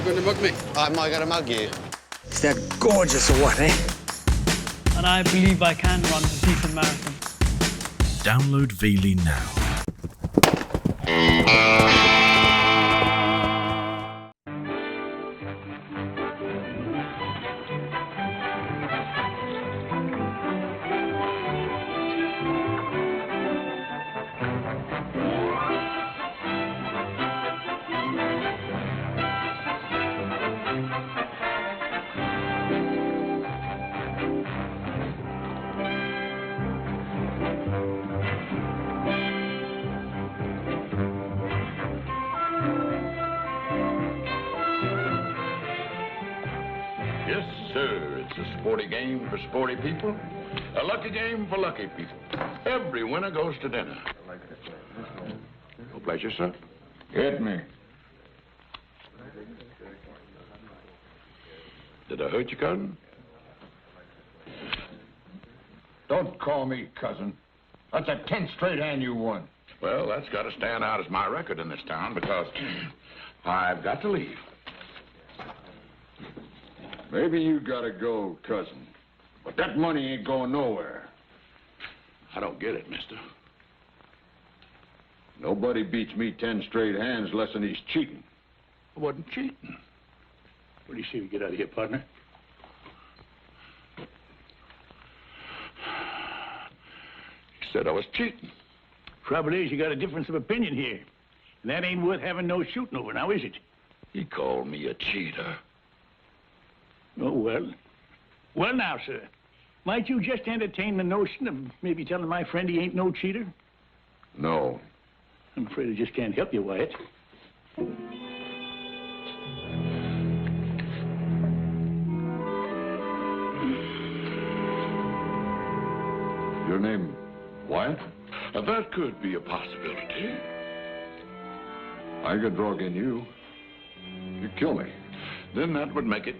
You going to mug me? Am I going to mug you? Is that gorgeous or what, eh? And I believe I can run a decent marathon. Download Veely now. Yes, sir. It's a sporty game for sporty people. A lucky game for lucky people. Every winner goes to dinner. No pleasure, sir. Get me. Did I hurt you, cousin? Don't call me cousin. That's a 10th straight hand you won. Well, that's got to stand out as my record in this town because I've got to leave. Maybe you gotta go, cousin. But that money ain't going nowhere. I don't get it, mister. Nobody beats me 10 straight hands less than he's cheating. I wasn't cheating. What do you say we get out of here, partner? You said I was cheating. Trouble is, you got a difference of opinion here. And that ain't worth having no shooting over, now is it? He called me a cheater. Oh, well. Well, now, sir, might you just entertain the notion of maybe telling my friend he ain't no cheater? No. I'm afraid I just can't help you, Wyatt. Your name, Wyatt? That could be a possibility. I could draw against you. You'd kill me. Then that would make it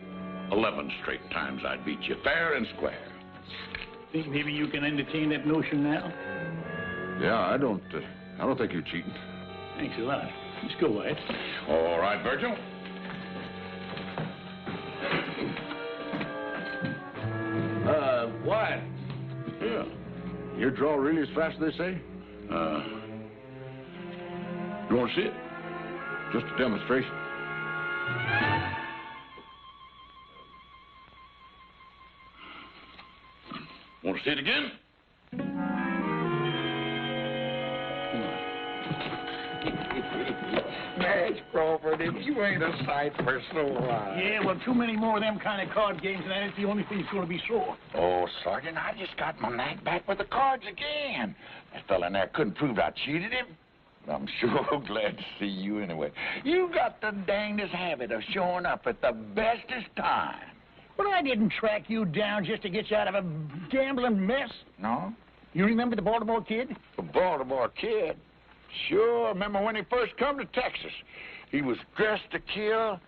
11 straight times I'd beat you, fair and square. Think maybe you can entertain that notion now? Yeah, I don't think you're cheating. Thanks a lot. Let's go, Wyatt. All right, Virgil. Wyatt. Yeah. Your draw really as fast as they say? You want to see it? Just a demonstration. Want to see it again? Nash Crawford, if you ain't a sight for sore eyes. Yeah, well, too many more of them kind of card games, and that's the only thing that's going to be sore. Oh, Sergeant, I just got my knack back with the cards again. That fella in there couldn't prove I cheated him. But I'm sure glad to see you anyway. You got the dangest habit of showing up at the bestest time. But I didn't track you down just to get you out of a gambling mess. No? You remember the Baltimore Kid? The Baltimore Kid? Sure, remember when he first come to Texas. He was dressed to kill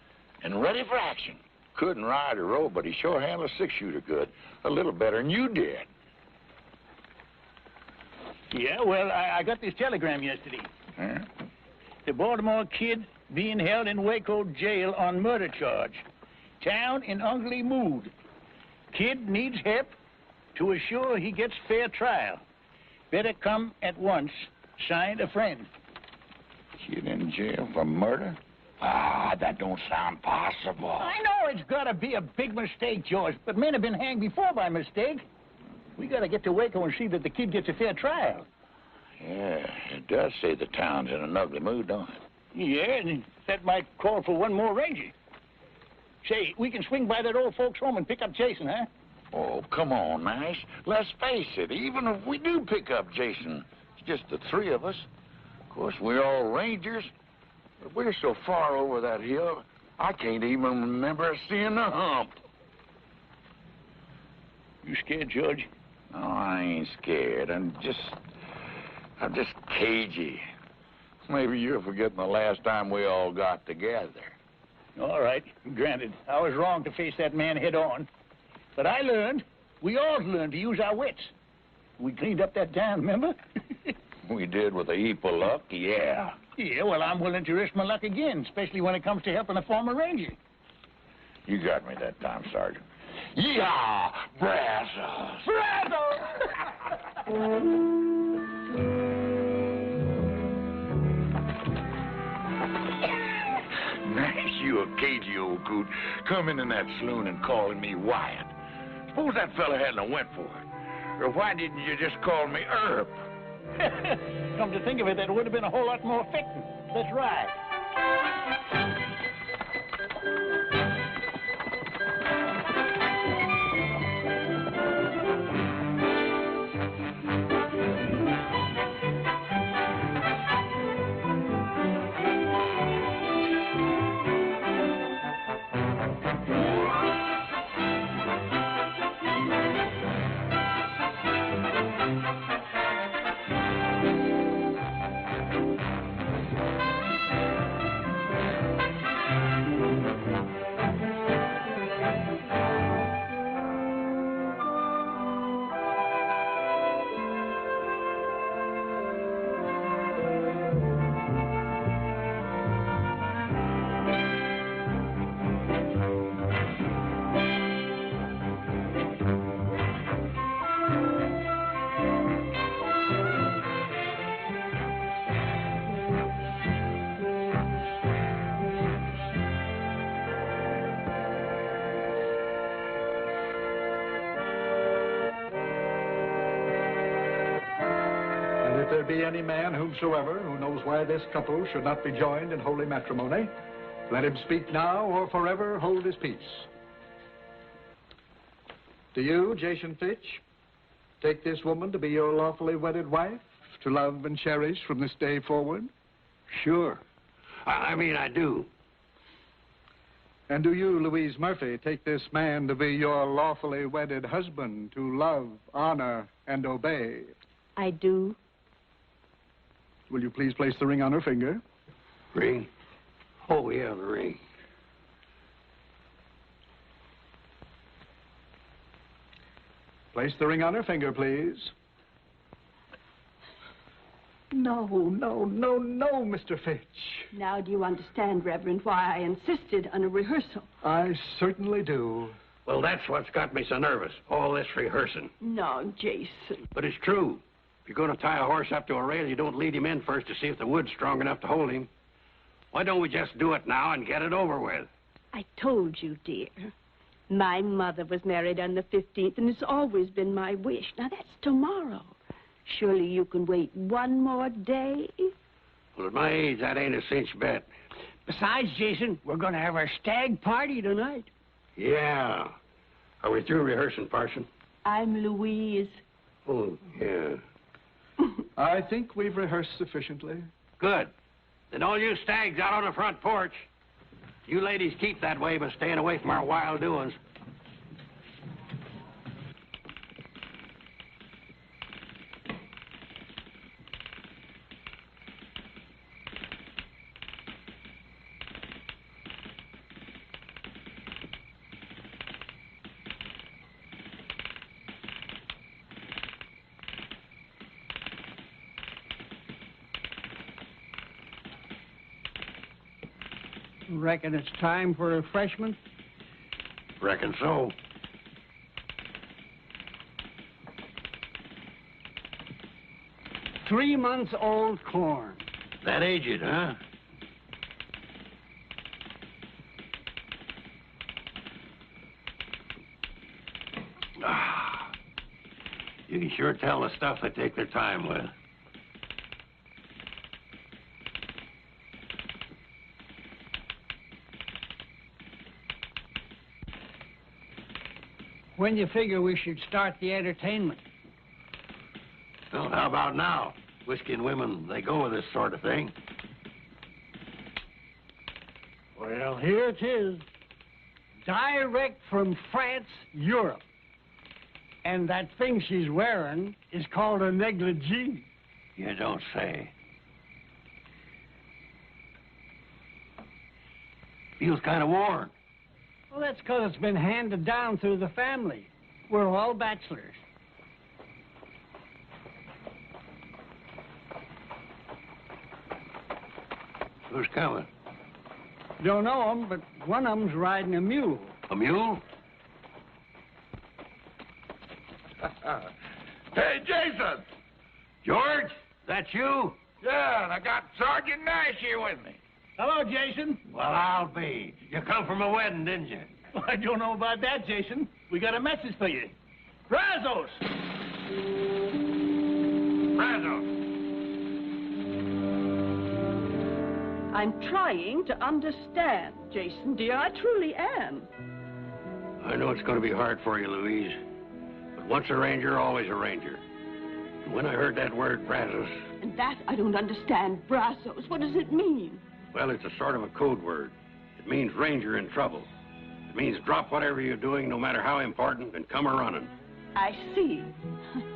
and ready for action. Couldn't ride or row, but he sure handled a six-shooter good. A little better than you did. Yeah, well, I got this telegram yesterday. Huh? The Baltimore Kid being held in Waco jail on murder charge. Town in ugly mood. Kid needs help to assure he gets fair trial. Better come at once. Signed, a friend. Kid in jail for murder? Ah, that don't sound possible. I know it's got to be a big mistake, George, but men have been hanged before by mistake. We got to get to Waco and see that the kid gets a fair trial. Yeah, it does say the town's in an ugly mood, don't it? Yeah, and that might call for one more ranger. Say, we can swing by that old folks' home and pick up Jason, huh? Oh, come on, Nash. Let's face it, even if we do pick up Jason, it's just the three of us. Of course, we're all rangers, but we're so far over that hill, I can't even remember seeing the hump. You scared, George? No, I ain't scared. I'm just cagey. Maybe you're forgetting the last time we all got together. All right, granted. I was wrong to face that man head on. But I learned, we all learned to use our wits. We cleaned up that town, remember? We did with a heap of luck, yeah. Yeah, well, I'm willing to risk my luck again, especially when it comes to helping a former ranger. You got me that time, Sergeant. Yeehaw! Brazzles! Nash, you a cagey old coot, coming in that saloon and calling me Wyatt. Suppose that fella hadn't went for it. Or why didn't you just call me Herb? Come to think of it, that would have been a whole lot more fitting. That's right. If there be any man whomsoever who knows why this couple should not be joined in holy matrimony, let him speak now or forever hold his peace. Do you, Jason Fitch, take this woman to be your lawfully wedded wife, to love and cherish from this day forward? Sure. I mean, I do. And do you, Louise Murphy, take this man to be your lawfully wedded husband, to love, honor, and obey? I do. Will you please place the ring on her finger? Ring? Oh, yeah, the ring. Place the ring on her finger, please. No, Mr. Fitch. Now do you understand, Reverend, why I insisted on a rehearsal? I certainly do. Well, that's what's got me so nervous, all this rehearsing. No, Jason. But it's true. If you're going to tie a horse up to a rail, you don't lead him in first to see if the wood's strong enough to hold him. Why don't we just do it now and get it over with? I told you, dear. My mother was married on the 15th, and it's always been my wish. Now, that's tomorrow. Surely you can wait one more day? Well, at my age, that ain't a cinch bet. Besides, Jason, we're going to have our stag party tonight. Yeah. Are we through rehearsing, Parson? I'm Louise. Oh, yeah. I think we've rehearsed sufficiently. Good. Then all you stags out on the front porch, you ladies keep that way by staying away from our wild doings. Reckon it's time for refreshment? Reckon so. Three-month-old corn. That aged, huh? Ah, you can sure tell the stuff they take their time with. When you figure we should start the entertainment? Well, how about now? Whiskey and women, they go with this sort of thing. Well, here it is. Direct from France, Europe. And that thing she's wearing is called a negligee. You don't say. Feels kind of worn. Well, that's because it's been handed down through the family. We're all bachelors. Who's coming? Don't know 'em, but one of 'em's riding a mule. A mule? Hey, Jason! George, that's you? Yeah, and I got Sergeant Nash here with me. Hello, Jason. Well, I'll be. You come from a wedding, didn't you? Well, I don't know about that, Jason. We got a message for you. Brazos! Brazos! I'm trying to understand, Jason, dear. I truly am. I know it's going to be hard for you, Louise. But once a ranger, always a ranger. And when I heard that word, Brazos... And that I don't understand. Brazos, what does it mean? Well, it's a sort of a code word. It means ranger in trouble. It means drop whatever you're doing, no matter how important, and come a-running. I see.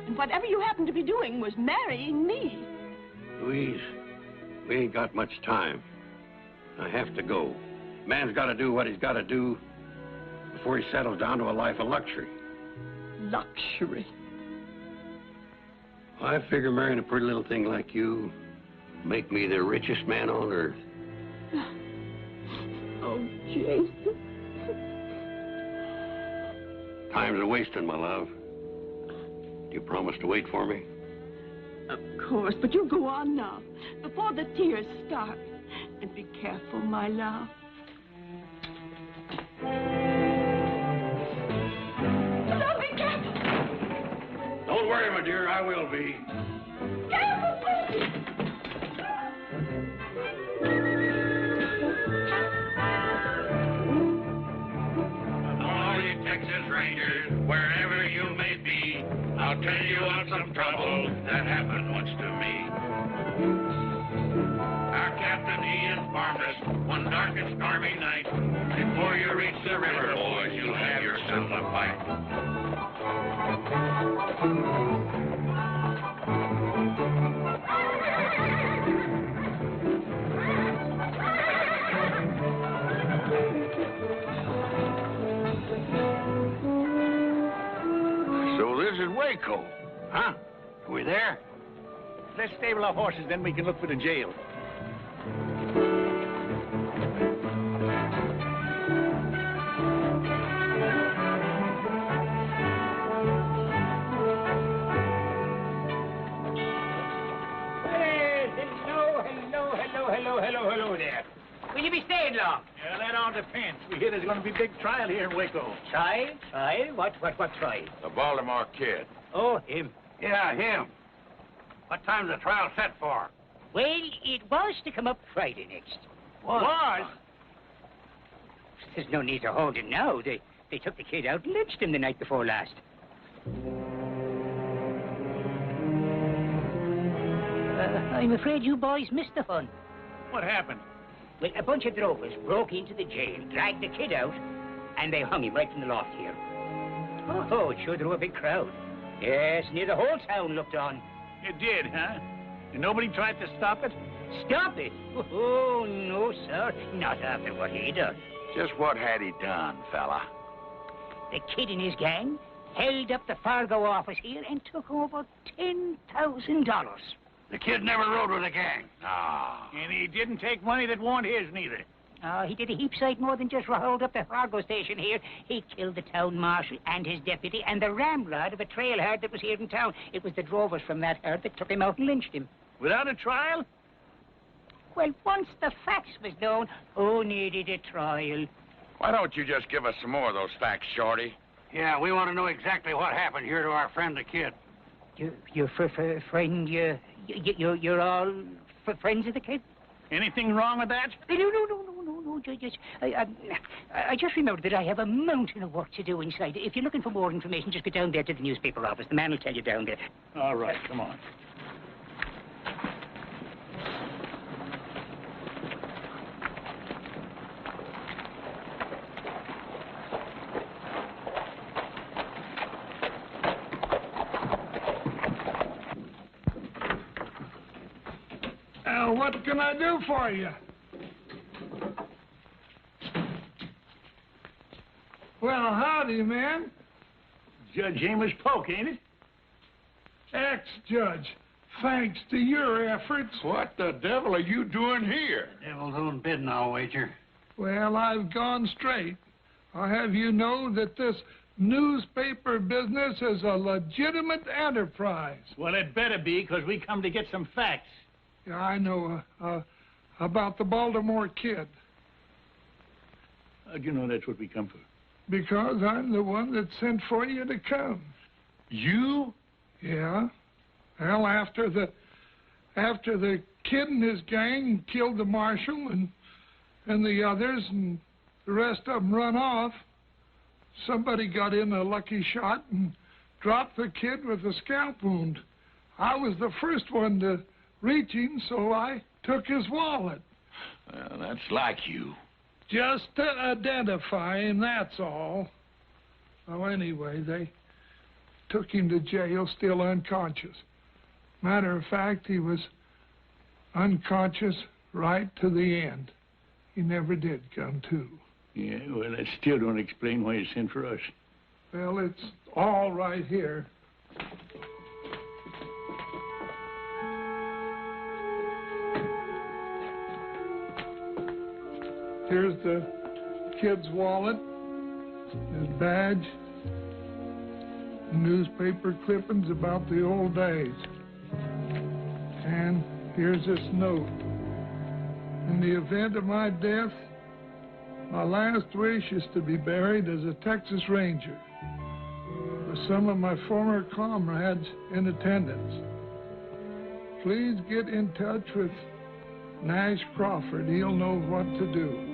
And whatever you happen to be doing was marrying me. Louise, we ain't got much time. I have to go. Man's got to do what he's got to do before he settles down to a life of luxury. Luxury? I figure marrying a pretty little thing like you make me the richest man on earth. Oh, Jason. Time's a-wasting, my love. Do you promise to wait for me? Of course, but you go on now, before the tears start. And be careful, my love. Don't be careful! Don't worry, my dear, I will be. Careful, please! All you Texas Rangers, wherever you may be, I'll tell you of some trouble that happened once to me. Our captain, he informed us one dark and stormy night, before you reach the river, boys, you'll have yourself a fight. So this is Waco, huh? Are we there? Let's stable our horses, then we can look for the jail. Hello there. Will you be staying long? Yeah, that all depends. We hear there's going to be a big trial here in Waco. Trial? Trial? What trial? The Baltimore Kid. Oh, him. Yeah, him. What time's the trial set for? Well, it was to come up Friday next. Was? There's no need to hold it now. They took the kid out and lynched him the night before last. I'm afraid you boys missed the fun. What happened? Well, a bunch of drovers broke into the jail, dragged the kid out, and they hung him right from the loft here. Oh, it sure drew a big crowd. Yes, near the whole town looked on. It did, huh? And nobody tried to stop it? Stop it? Oh, no, sir. Not after what he done. Just what had he done, fella? The kid and his gang held up the Fargo office here and took over $10,000. The kid never rode with a gang. Ah. And he didn't take money that wasn't his, neither. He did a heap sight more than just hold up the Fargo station here. He killed the town marshal and his deputy and the ramrod of a trail herd that was here in town. It was the drovers from that herd that took him out and lynched him. Without a trial? Well, once the facts was known, who needed a trial? Why don't you just give us some more of those facts, Shorty? Yeah, we want to know exactly what happened here to our friend the kid. Your friend, you're all friends of the kid? Anything wrong with that? No, just, I just remembered that I have a mountain of work to do inside. If you're looking for more information, just go down there to the newspaper office. The man will tell you down there. All right, come on. What can I do for you? Well, howdy, man. Judge Amos Polk, ain't it? Ex-judge. thanks to your efforts. What the devil are you doing here? Devil's own bidding, I'll wager. Well, I've gone straight. I'll have you know that this newspaper business is a legitimate enterprise. Well, it better be, because we come to get some facts. Yeah, I know about the Baltimore kid. How'd you know that's what we come for? Because I'm the one that sent for you to come. You? Yeah. Well, after the kid and his gang killed the marshal and the others, and the rest of them run off, somebody got in a lucky shot and dropped the kid with a scalp wound. I was the first one to reach him, so I took his wallet. Well, that's like you. Just to identify him, that's all. Well, anyway, they took him to jail, still unconscious. Matter of fact, he was unconscious right to the end. He never did come to. Yeah, well, that still don't explain why you sent for us. Well, it's all right here. Here's the kid's wallet, his badge, newspaper clippings about the old days. And here's this note. In the event of my death, my last wish is to be buried as a Texas Ranger, with some of my former comrades in attendance. Please get in touch with Nash Crawford. He'll know what to do.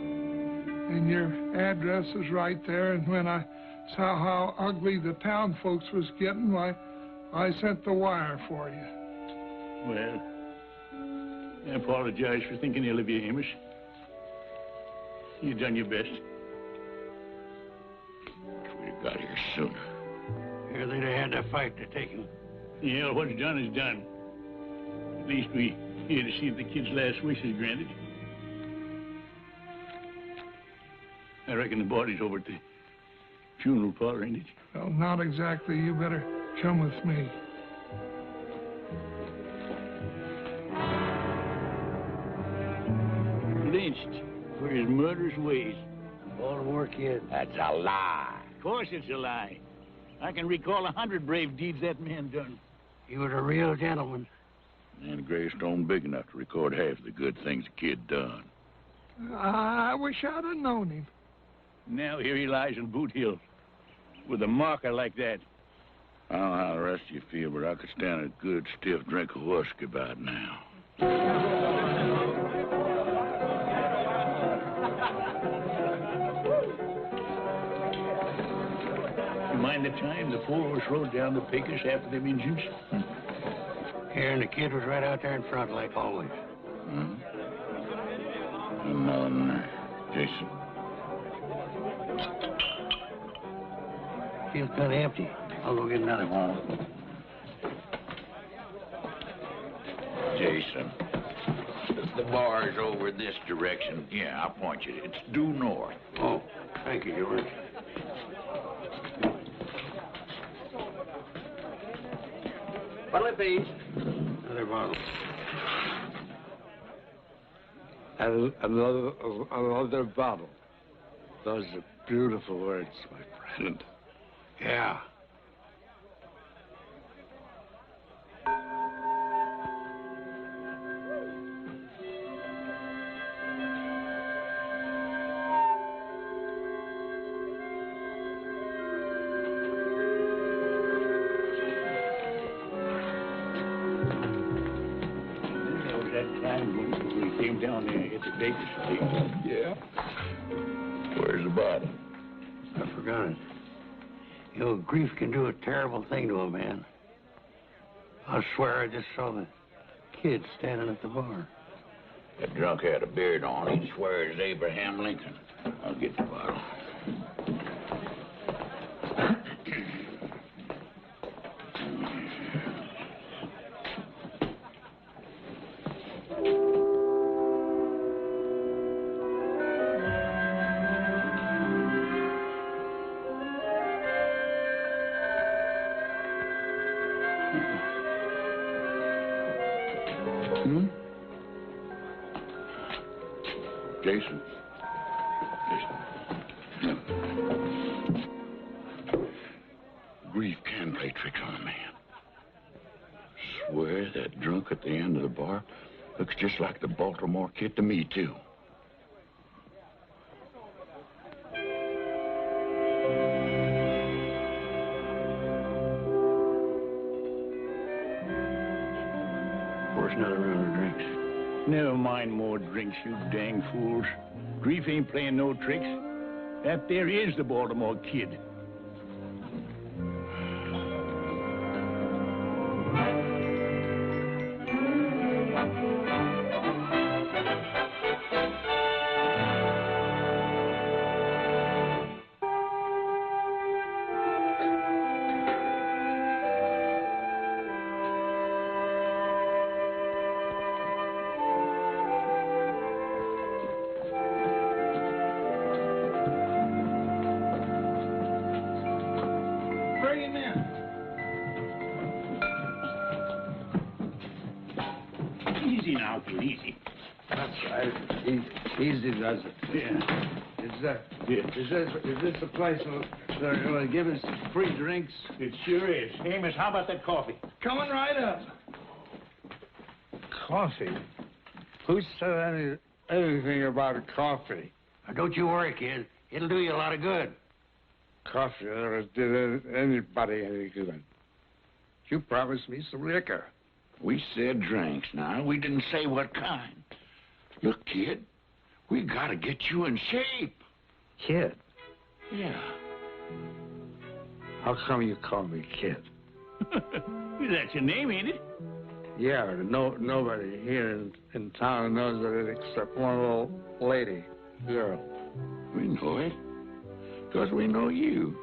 And your address is right there, and when I saw how ugly the town folks was getting, why, I sent the wire for you. Well, I apologize for thinking ill of you, Amos. You've done your best. If we'd have got here sooner. Here they'd have had to fight to take him. Yeah, what's done is done. At least we here to see if the kid's last wish is granted. I reckon the body's over at the funeral parlor, ain't it? Well, not exactly. You better come with me. Lynched for his murderous ways. Baltimore kid. That's a lie. Of course it's a lie. I can recall 100 brave deeds that man done. He was a real gentleman. And a gravestone big enough to record half the good things the kid done. I wish I'd have known him. Now here he lies on Boot Hill with a marker like that. I don't know how the rest of you feel, but I could stand a good stiff drink of whiskey about now. You mind the time the four of us rode down the Pecos after them Injuns? Here, and the kid was right out there in front, like always. No, Jason. Feels kind of empty. I'll go get another one. Jason. The bar's over this direction. Yeah, I'll point you. It's due north. Oh, thank you, George. What'll it be? Another bottle. Another bottle. Those are beautiful words, my friend. Yeah. Down there at the Davis place. Yeah. Where's the bottle? I forgot it. You know, grief can do a terrible thing to a man. I swear I just saw the kid standing at the bar. That drunk had a beard on. He'd swear it's Abraham Lincoln. I'll get the bottle. Hmm? Jason. No. Grief can play tricks on a man. Swear that drunk at the end of the bar looks just like the Baltimore kid to me, too. Where's another round of drinks? Never mind more drinks, you dang fools. Grief ain't playing no tricks. That there is the Baltimore kid. Easy now, kid, easy. That's right. Easy does it. Yeah. Is this the place where they're going to give us free drinks? It sure is. Amos, how about that coffee? Coming right up. Coffee? Who said anything about coffee? Now, don't you worry, kid. It'll do you a lot of good. Coffee never did anybody any good. You promised me some liquor. We said drinks now. We didn't say what kind. Look, kid, we gotta get you in shape. Kid? Yeah. How come you call me Kid? That's your name, ain't it? Yeah, nobody here in town knows it except one little lady, girl. We know it, because we know you.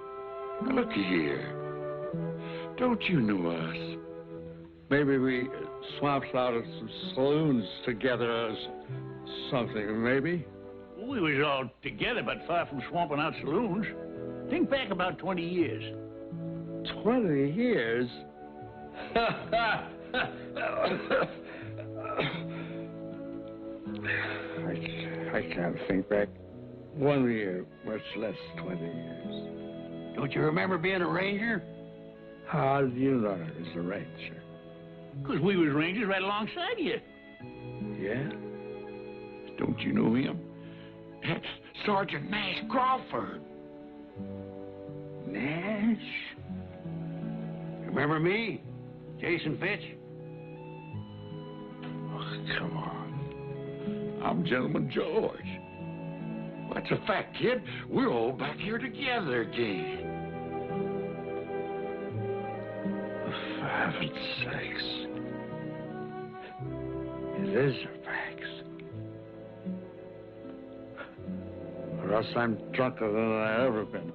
Now, look here. Don't you know us? Maybe we swapped out at some saloons together or something, maybe? We was all together, but far from swamping out saloons. Think back about 20 years. 20 years? I can't think back 1 year, much less 20 years. Don't you remember being a ranger? How do you know I was a ranger? Because we was rangers right alongside you. Yeah? Don't you know him? That's Sergeant Nash Crawford. Nash? Remember me? Jason Fitch? Oh, come on. I'm Gentleman George. That's a fact, kid. We're all back here together again. For heaven's sakes. It is a fact. Or else I'm drunker than I ever been.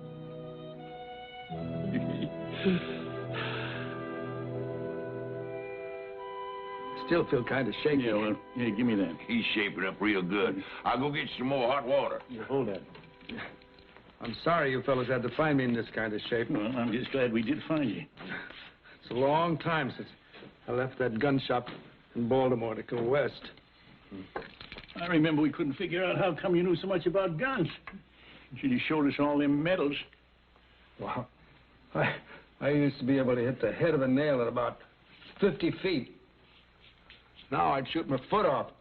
Still feel kind of shaky. Yeah, well, yeah, give me that. He's shaping up real good. I'll go get some more hot water. Yeah, hold that. I'm sorry you fellas had to find me in this kind of shape. Well, I'm just glad we did find you. It's a long time since I left that gun shop in Baltimore to go west. I remember we couldn't figure out how come you knew so much about guns. You should have showed us all them medals. Well, I used to be able to hit the head of a nail at about 50 feet. Now I'd shoot my foot off.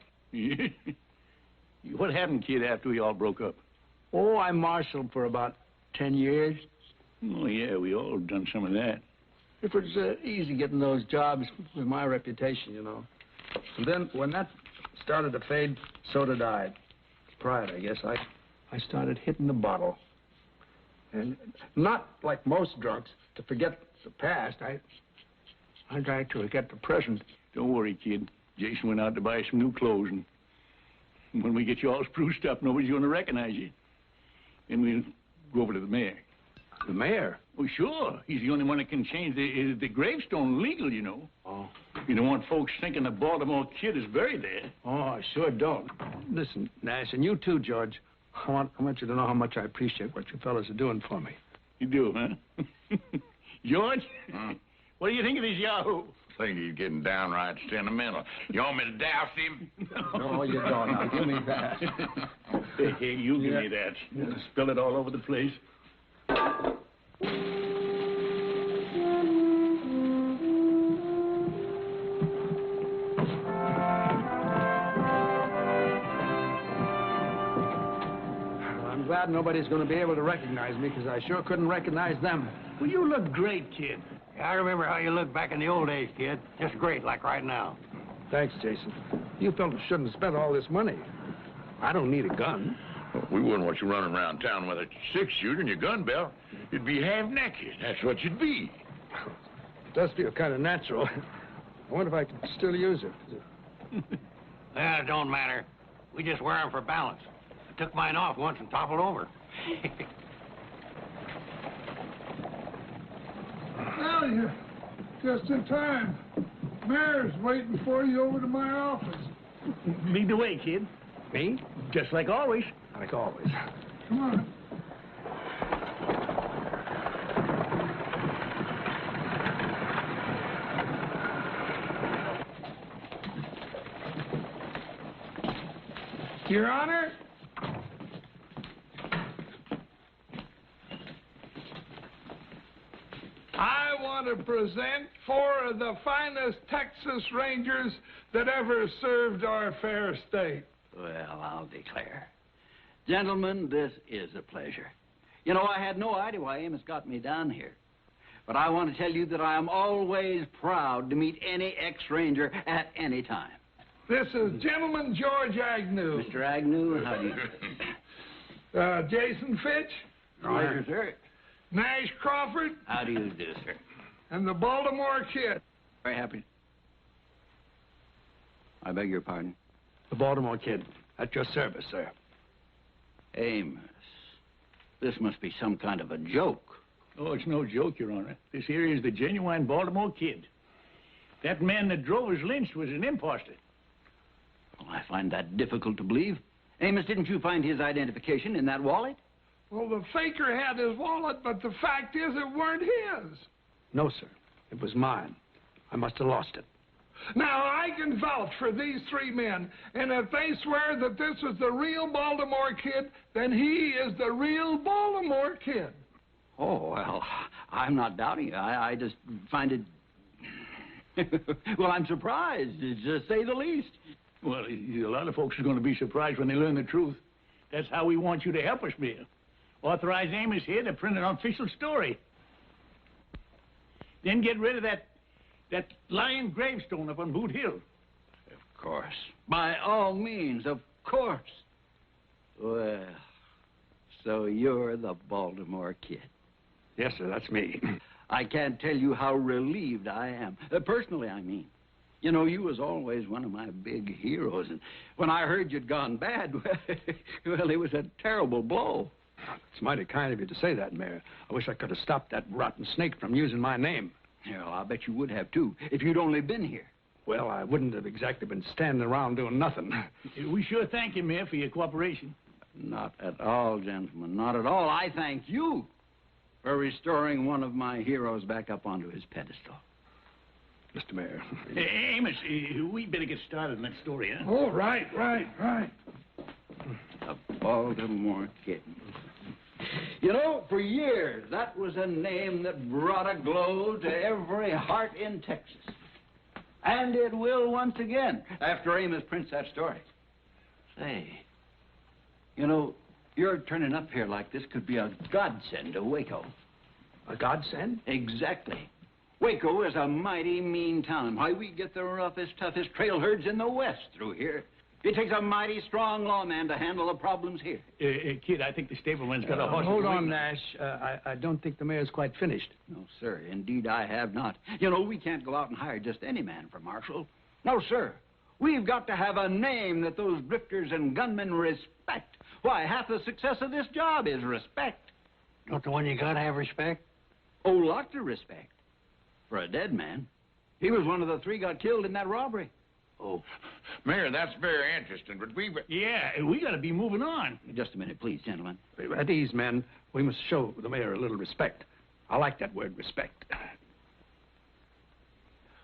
What happened, kid, after we all broke up? Oh, I marshaled for about 10 years. Oh, yeah, we all done some of that. It was easy getting those jobs with my reputation, you know. And then when that started to fade, so did I. Pride, I guess. I started hitting the bottle. And not like most drunks, to forget the past. I tried to forget the present. Don't worry, kid. Jason went out to buy some new clothes, and when we get you all spruced up, nobody's going to recognize you. Then we'll go over to the mayor. The mayor? Oh, sure. He's the only one that can change the gravestone legal, you know. Oh. You don't want folks thinking the Baltimore kid is buried there. Oh, I sure don't. Listen, Nash, and you too, George. I want you to know how much I appreciate what you fellas are doing for me. You do, huh? George, what do you think of these Yahoo? think he's getting downright sentimental. You want me to douse him? No, you don't. Now, give me that. Hey, you give me that. Spill it all over the place. I'm glad nobody's going to be able to recognize me, because I sure couldn't recognize them. Well, you look great, kid. I remember how you looked back in the old days, kid. Just great, like right now. Thanks, Jason. You fellas shouldn't have spent all this money. I don't need a gun. Well, we wouldn't want you running around town with a six-shooter and your gun belt. You'd be half-naked. That's what you'd be. It does feel kind of natural. I wonder if I can still use it. It don't matter. We just wear them for balance. I took mine off once and toppled over. Now you're just in time. Mayor's waiting for you over to my office. Lead the way, kid. Me? Just like always. Like always. Come on. Your Honor, I want to present 4 of the finest Texas Rangers that ever served our fair state. Well, I'll declare. Gentlemen, this is a pleasure. You know, I had no idea why Amos got me down here. But I want to tell you that I am always proud to meet any ex-ranger at any time. This is Gentleman George Agnew. Mr. Agnew, how do you do? Jason Fitch. Pleasure, sir. Nash Crawford. How do you do, sir? And the Baltimore Kid. Very happy. I beg your pardon? The Baltimore Kid. At your service, sir. Amos, this must be some kind of a joke. Oh, it's no joke, Your Honor. This here is the genuine Baltimore Kid. That man that drove us lynched was an imposter. Well, I find that difficult to believe. Amos, didn't you find his identification in that wallet? Well, the faker had his wallet, but the fact is it weren't his. No, sir. It was mine. I must have lost it. Now, I can vouch for these 3 men, and if they swear that this was the real Baltimore Kid, then he is the real Baltimore Kid. Oh, well, I'm not doubting it. I just find it... Well, I'm surprised, to say the least. Well, a lot of folks are going to be surprised when they learn the truth. That's how we want you to help us, Mayor. Authorize Amos here to print an official story. Then get rid of that lying gravestone up on Boot Hill. Of course. By all means, of course. Well, so you're the Baltimore Kid. Yes, sir, that's me. I can't tell you how relieved I am. Personally, I mean. You know, you was always one of my big heroes, and when I heard you'd gone bad, well, it was a terrible blow. It's mighty kind of you to say that, Mayor. I wish I could have stopped that rotten snake from using my name. Yeah, well, I bet you would have, too, if you'd only been here. Well, I wouldn't have exactly been standing around doing nothing. We sure thank you, Mayor, for your cooperation. Not at all, gentlemen, not at all. I thank you for restoring one of my heroes back up onto his pedestal. Mr. Mayor. Hey, Amos, we better get started on that story, huh? Oh, right. The Baltimore Kid. You know, for years, that was a name that brought a glow to every heart in Texas. And it will once again, after Amos prints that story. Say, you know, your turning up here like this could be a godsend to Waco. A godsend? Exactly. Waco is a mighty mean town. Why, we get the roughest, toughest trail herds in the West through here. It takes a mighty strong lawman to handle the problems here. Kid, I think the stableman's got a horse. Hold on, Nash. I don't think the mayor's quite finished. No, sir. Indeed, I have not. You know, we can't go out and hire just any man for marshal. No, sir. We've got to have a name that those drifters and gunmen respect. Why, half the success of this job is respect. Don't the one you gotta have respect? Oh, lots of respect. For a dead man. He was one of the 3 got killed in that robbery. Oh, Mayor, that's very interesting, but Yeah, we gotta be moving on. Just a minute, please, gentlemen. At ease, men. We must show the mayor a little respect. I like that word, respect.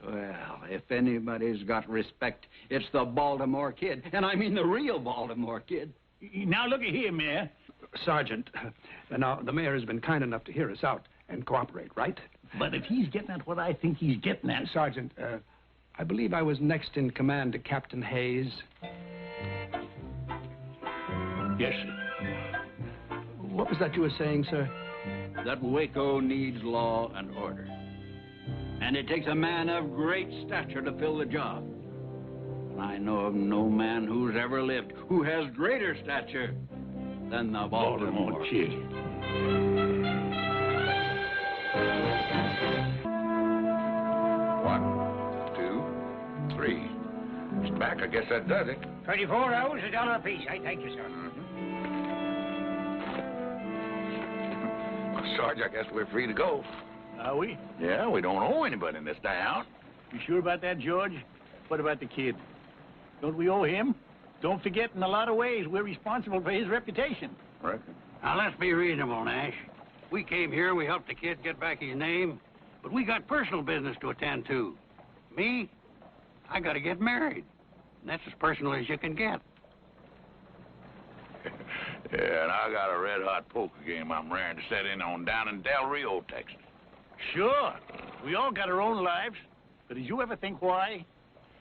Well, if anybody's got respect, it's the Baltimore Kid. And I mean the real Baltimore Kid. Now, look at here, Mayor. Sergeant, now, the mayor has been kind enough to hear us out and cooperate, right? But if he's getting at what I think he's getting at... Sergeant, I believe I was next in command to Captain Hayes. Yes, sir. What was that you were saying, sir? That Waco needs law and order. And it takes a man of great stature to fill the job. I know of no man who's ever lived who has greater stature than the Baltimore Kid. One, two, three. It's back. I guess that does it. 24 hours, $1 apiece. I thank you, sir. Well, Sarge, I guess we're free to go. Are we? Yeah, we don't owe anybody in this town. You sure about that, George? What about the kid? Don't we owe him? Don't forget, in a lot of ways, we're responsible for his reputation. Reckon. Now, let's be reasonable, Nash. We came here, we helped the kid get back his name, but we got personal business to attend to. Me, I gotta get married. And that's as personal as you can get. Yeah, and I got a red-hot poker game I'm raring to set in on down in Del Rio, Texas. Sure. We all got our own lives. But did you ever think why?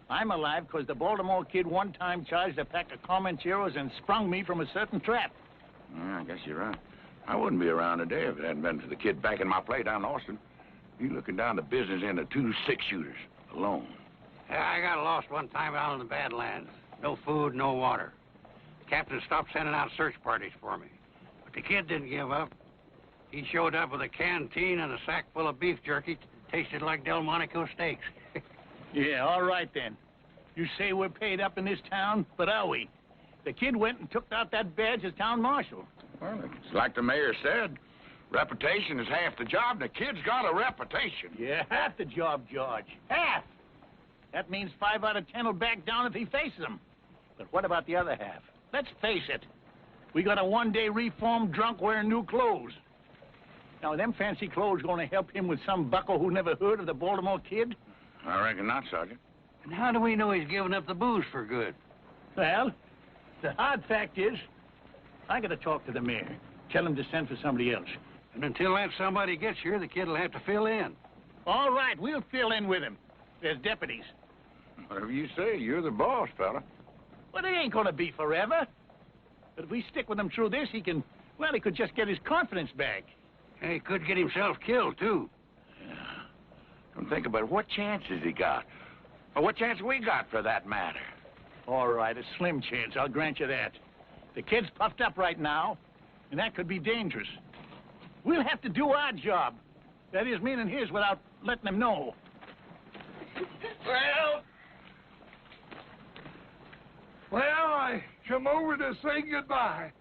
I'm alive because the Baltimore Kid one time charged a pack of Comancheros and sprung me from a certain trap. Yeah, I guess you're right. I wouldn't be around today if it hadn't been for the kid back in my play down in Austin. You looking down the business end of 2 6-shooters alone. Yeah, I got lost one time out in the Badlands. No food, no water. The captain stopped sending out search parties for me. But the kid didn't give up. He showed up with a canteen and a sack full of beef jerky. Tasted like Delmonico steaks. Yeah, all right then. You say we're paid up in this town, but are we? The kid went and took out that badge as town marshal. Well, it's like the mayor said. Reputation is half the job, and the kid's got a reputation. Yeah, half the job, George. Half! That means 5 out of 10 will back down if he faces them. But what about the other half? Let's face it. We got a one-day reformed drunk wearing new clothes. Now, are them fancy clothes going to help him with some bucko who never heard of the Baltimore Kid? I reckon not, Sergeant. And how do we know he's giving up the booze for good? Well, the hard fact is, I got to talk to the mayor. Tell him to send for somebody else. And until that somebody gets here, the kid will have to fill in. All right, we'll fill in with him. There's deputies. Whatever you say, you're the boss, fella. Well, it ain't going to be forever. But if we stick with him through this, he could just get his confidence back. He could get himself killed, too. Yeah. Don't think about it. What chance has he got? Or what chance we got, for that matter? All right, a slim chance, I'll grant you that. The kid's puffed up right now, and that could be dangerous. We'll have to do our job. That is, meaning his, without letting him know. Well, I come over to say goodbye.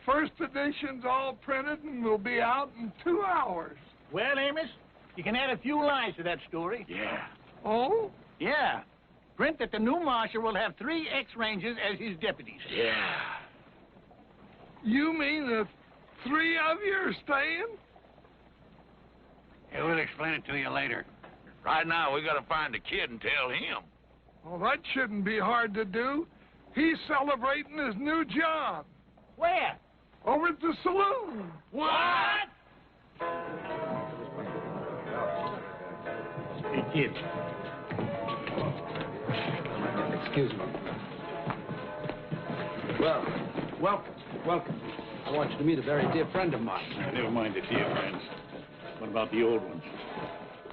First edition's all printed and will be out in 2 hours. Well, Amos, you can add a few lines to that story. Yeah. Oh? Yeah. Print that the new marshal will have 3 ex-rangers as his deputies. Yeah. You mean the 3 of you are staying? Yeah, we'll explain it to you later. Right now, we got to find the kid and tell him. Well, that shouldn't be hard to do. He's celebrating his new job. Where? Over at the saloon. What? Hey, kid. Excuse me. Well, welcome. I want you to meet a very dear friend of mine. Never mind the dear friends. What about the old ones?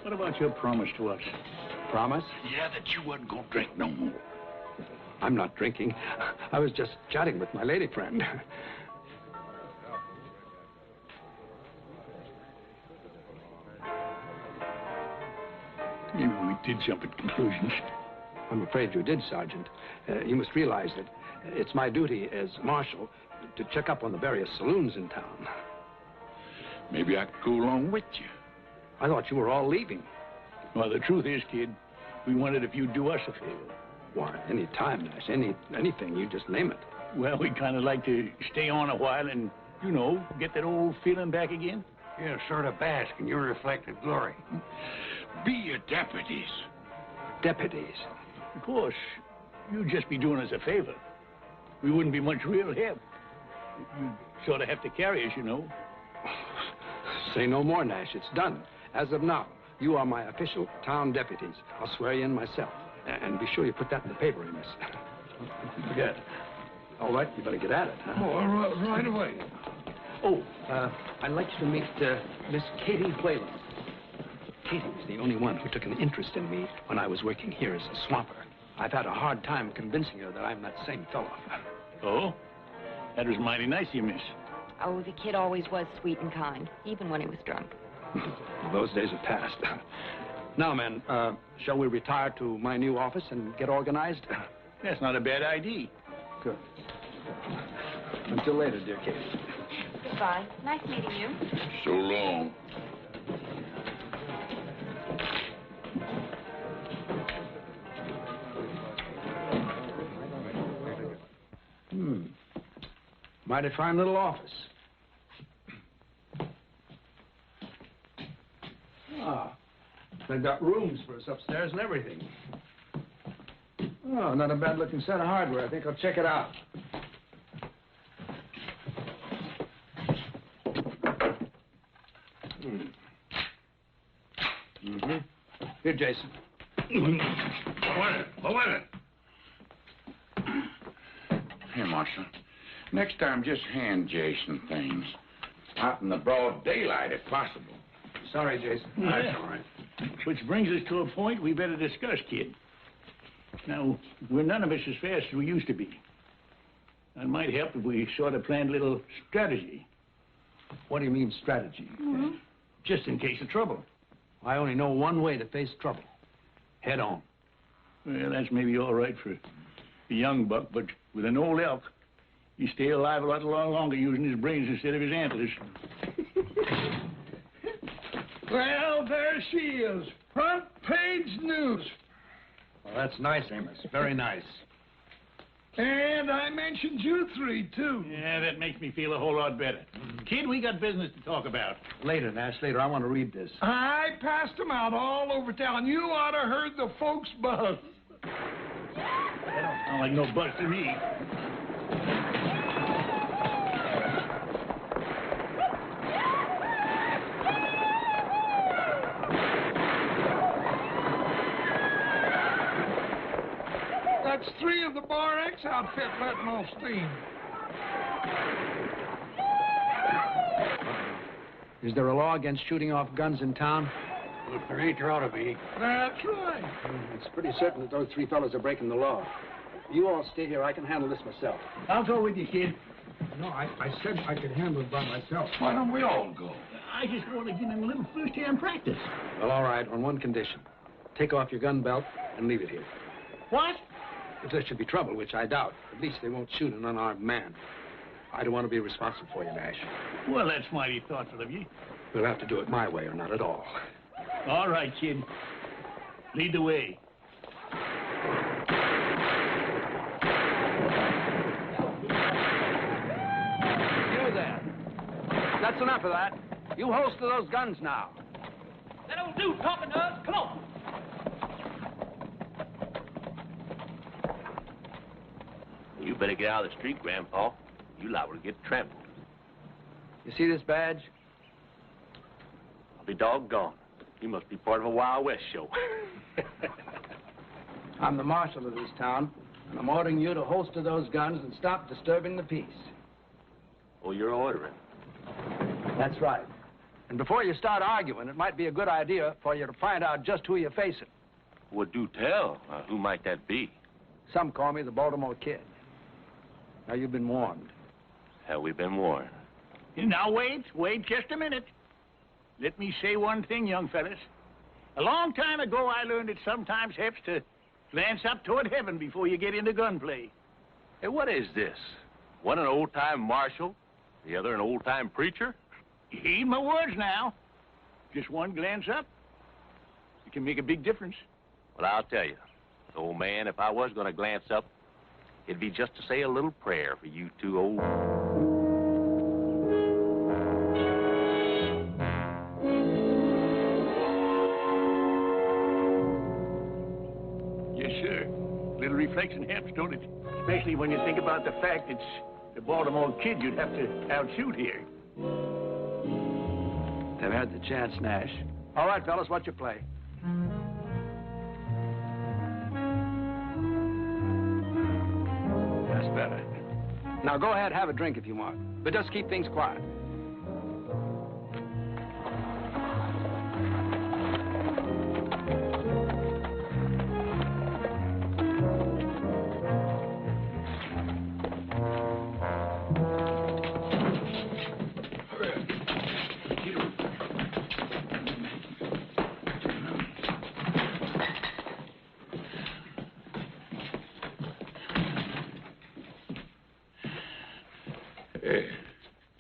What about your promise to us? Promise? Yeah, that you wasn't going to drink no more. I'm not drinking. I was just chatting with my lady friend. Maybe we did jump at conclusions. I'm afraid you did, Sergeant. You must realize that it's my duty as marshal to check up on the various saloons in town. Maybe I could go along with you. I thought you were all leaving. Well, the truth is, kid, we wondered if you'd do us a favor. Why, any time, Nash. Anything. You just name it. Well, we'd kind of like to stay on a while and, you know, get that old feeling back again. Yeah, sort of bask in your reflected glory. Be your deputies. Deputies. Of course, you'd just be doing us a favor. We wouldn't be much real help. You'd sort of have to carry us, you know. Say no more, Nash. It's done. As of now, you are my official town deputies. I'll swear you in myself. And be sure you put that in the paper, Amos. Forget. All right, you better get at it, huh? Oh, right away. Oh, I'd like you to meet Miss Katie Whalen. Katie was the only one who took an interest in me when I was working here as a swamper. I've had a hard time convincing her that I'm that same fellow. Oh? That was mighty nice of you, miss. Oh, the kid always was sweet and kind, even when he was drunk. Well, those days are past. Now, men, shall we retire to my new office and get organized? That's not a bad idea. Good. Until later, dear Katie. Goodbye. Nice meeting you. So long. Mighty fine little office. Ah, they've got rooms for us upstairs and everything. Oh, not a bad-looking set of hardware. I think I'll check it out. Here, Jason. What? Here, Marshal. Next time, just hand Jason things. Out in the broad daylight, if possible. Sorry, Jason. That's all right. Which brings us to a point we better discuss, kid. Now, we're none of us as fast as we used to be. It might help if we sort of planned a little strategy. What do you mean, strategy? Just in case of trouble. I only know one way to face trouble. Head on. Well, that's maybe all right for a young buck, but with an old elk, you stay alive a lot longer using his brains instead of his antlers. Well, there she is. Front page news. Well, that's nice, Amos. Very nice. And I mentioned you three, too. Yeah, that makes me feel a whole lot better. Kid, we got business to talk about. Later, Nash, later. I want to read this. I passed them out all over town. You ought to heard the folks buzz. That don't sound like no buzz to me. That's 3 of the Bar X outfit letting off steam. Is there a law against shooting off guns in town? Well, if there ain't, there ought to be. That's right. It's pretty certain that those 3 fellows are breaking the law. You all stay here. I can handle this myself. I'll go with you, kid. No, I said I could handle it by myself. Why don't we all go? I just want to give him a little first-hand practice. Well, all right, on one condition. Take off your gun belt and leave it here. What? If there should be trouble, which I doubt, at least they won't shoot an unarmed man. I don't want to be responsible for you, Nash. Well, that's mighty thoughtful of you. We'll have to do it my way or not at all. All right, kid. Lead the way. You there. That's enough of that. You holster those guns now. That old dude talking to us. Come on. You better get out of the street, Grandpa. You liable to get trampled. You see this badge? I'll be doggone. You must be part of a Wild West show. I'm the marshal of this town, and I'm ordering you to holster those guns and stop disturbing the peace. Oh, you're ordering? That's right. And before you start arguing, it might be a good idea for you to find out just who you're facing. Well, do tell. Who might that be? Some call me the Baltimore Kid. Now, you've been warned. Have we been warned? Now, wait just a minute. Let me say one thing, young fellas. A long time ago, I learned it sometimes helps to glance up toward heaven before you get into gunplay. Hey, what is this? One an old-time marshal, the other an old-time preacher? Heed my words now. Just one glance up. It can make a big difference. Well, I'll tell you, old man, if I was going to glance up, it'd be just to say a little prayer for you two old... reflexing helps, don't it? Especially when you think about the fact it's the Baltimore Kid you'd have to outshoot here. They've had the chance, Nash. All right, fellas, what's your play? That's better. Now go ahead, have a drink if you want, but just keep things quiet.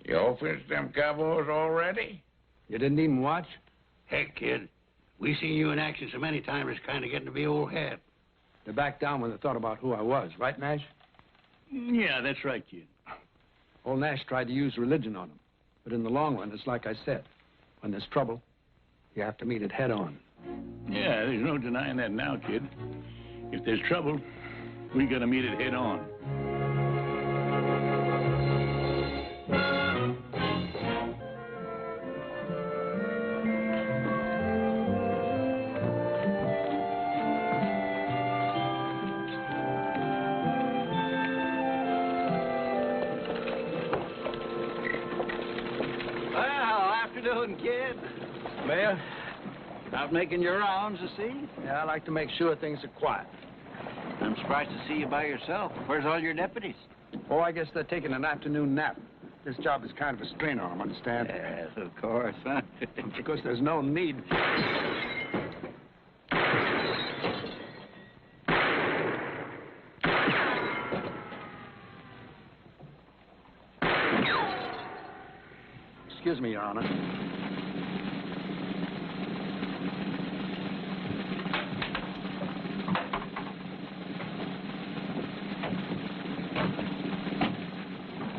Y'all finished them cowboys already? You didn't even watch? Heck, kid. We seen you in action so many times, it's kind of getting to be old hat. They backed down when they thought about who I was, right, Nash? Yeah, that's right, kid. Old Nash tried to use religion on them. But in the long run, it's like I said. When there's trouble, you have to meet it head on. Yeah, there's no denying that now, kid. If there's trouble, we gotta meet it head on. Kid. Mayor, out making your rounds, you see? Yeah, I like to make sure things are quiet. I'm surprised to see you by yourself. Where's all your deputies? Oh, I guess they're taking an afternoon nap. This job is kind of a strain on them, understand? Yes, of course, huh? Because there's no need. Excuse me, Your Honor.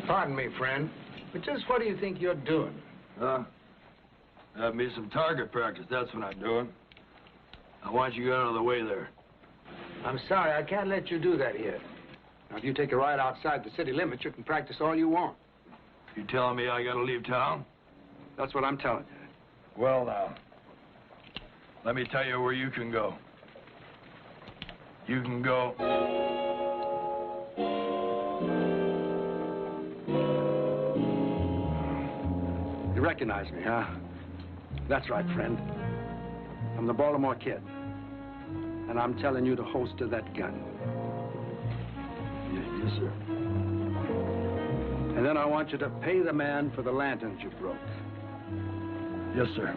Pardon me, friend, but just what do you think you're doing? Have me some target practice, that's what I'm doing. I want you out of the way there. I'm sorry, I can't let you do that here. Now, if you take a ride outside the city limits, you can practice all you want. You telling me I gotta leave town? That's what I'm telling you. Well, now, let me tell you where you can go. You can go... You recognize me, huh? That's right, friend. I'm the Baltimore Kid. And I'm telling you to holster that gun. Yes, sir. And then I want you to pay the man for the lanterns you broke. Yes, sir.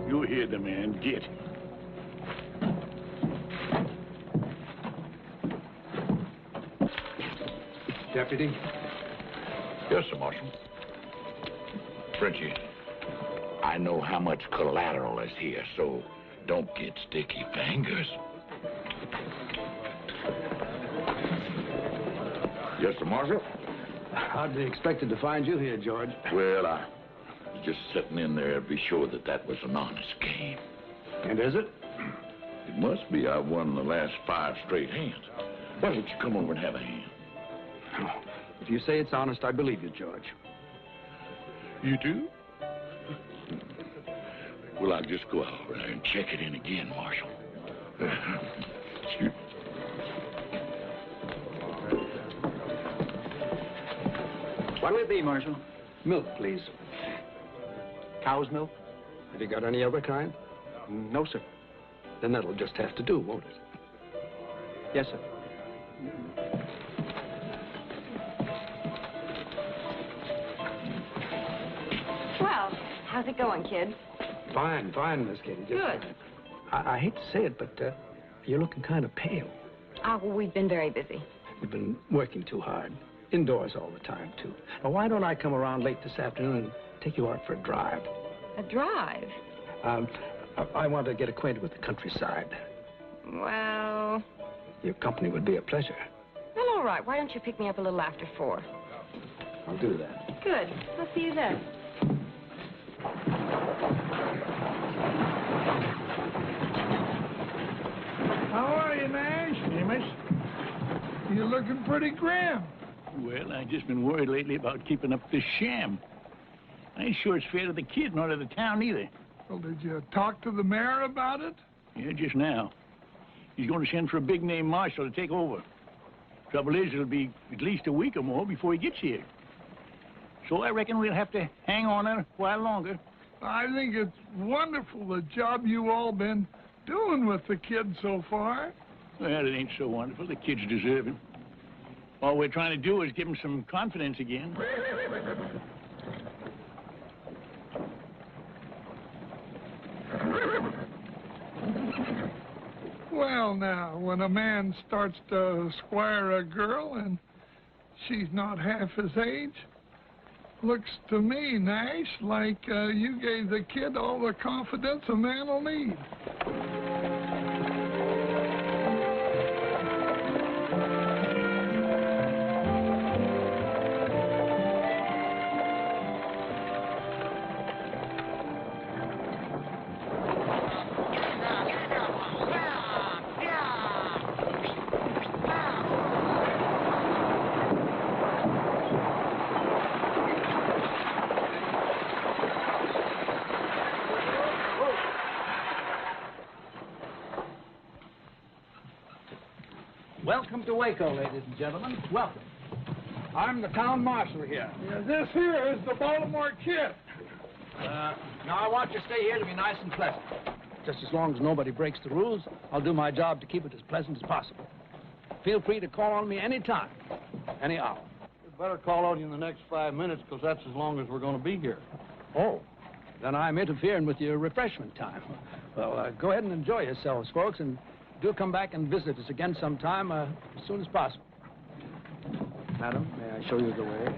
You hear the man. Get. Deputy? Yes, sir, Marshal. Frenchie, I know how much collateral is here, so don't get sticky fingers. Yes, sir, Marshal? Hardly expected to find you here, George. Well, I was just sitting in there to be sure that that was an honest game. And is it? It must be. I won the last 5 straight hands. Why don't you come over and have a hand? If you say it's honest, I believe you, George. You do? Well, I'll just go out there and check it in again, Marshal. Excuse me. What will it be, Marshal? Milk, please. Cow's milk? Have you got any other kind? No, sir. Then that'll just have to do, won't it? Yes, sir. Well, how's it going, kid? Fine, fine, Miss Katie. Just, Good. I hate to say it, but you're looking kind of pale. Oh, well, we've been very busy. You've been working too hard. Indoors all the time, too. Now, why don't I come around late this afternoon and take you out for a drive? A drive? I want to get acquainted with the countryside. Well... Your company would be a pleasure. Well, all right. Why don't you pick me up a little after 4? I'll do that. Good. I'll see you then. How are you, Nash? Amos? You're looking pretty grim. Well, I've just been worried lately about keeping up this sham. I ain't sure it's fair to the kid nor to the town either. Well, did you talk to the mayor about it? Yeah, just now. He's going to send for a big-name marshal to take over. Trouble is, it'll be at least a week or more before he gets here. So I reckon we'll have to hang on a while longer. I think it's wonderful the job you all been doing with the kid so far. Well, it ain't so wonderful. The kid's deserving. All we're trying to do is give him some confidence again. Well, now, when a man starts to squire a girl and she's not half his age, looks to me, Nash, like you gave the kid all the confidence a man will need. Welcome to Waco, ladies and gentlemen. Welcome. I'm the town marshal here. Yeah, this here is the Baltimore Kid. Now, I want you to stay here to be nice and pleasant. Just as long as nobody breaks the rules, I'll do my job to keep it as pleasant as possible. Feel free to call on me any time, any hour. We'd better call on you in the next 5 minutes, because that's as long as we're going to be here. Oh, then I'm interfering with your refreshment time. Well, go ahead and enjoy yourselves, folks, and do come back and visit us again sometime as soon as possible. Madam, may I show you the way?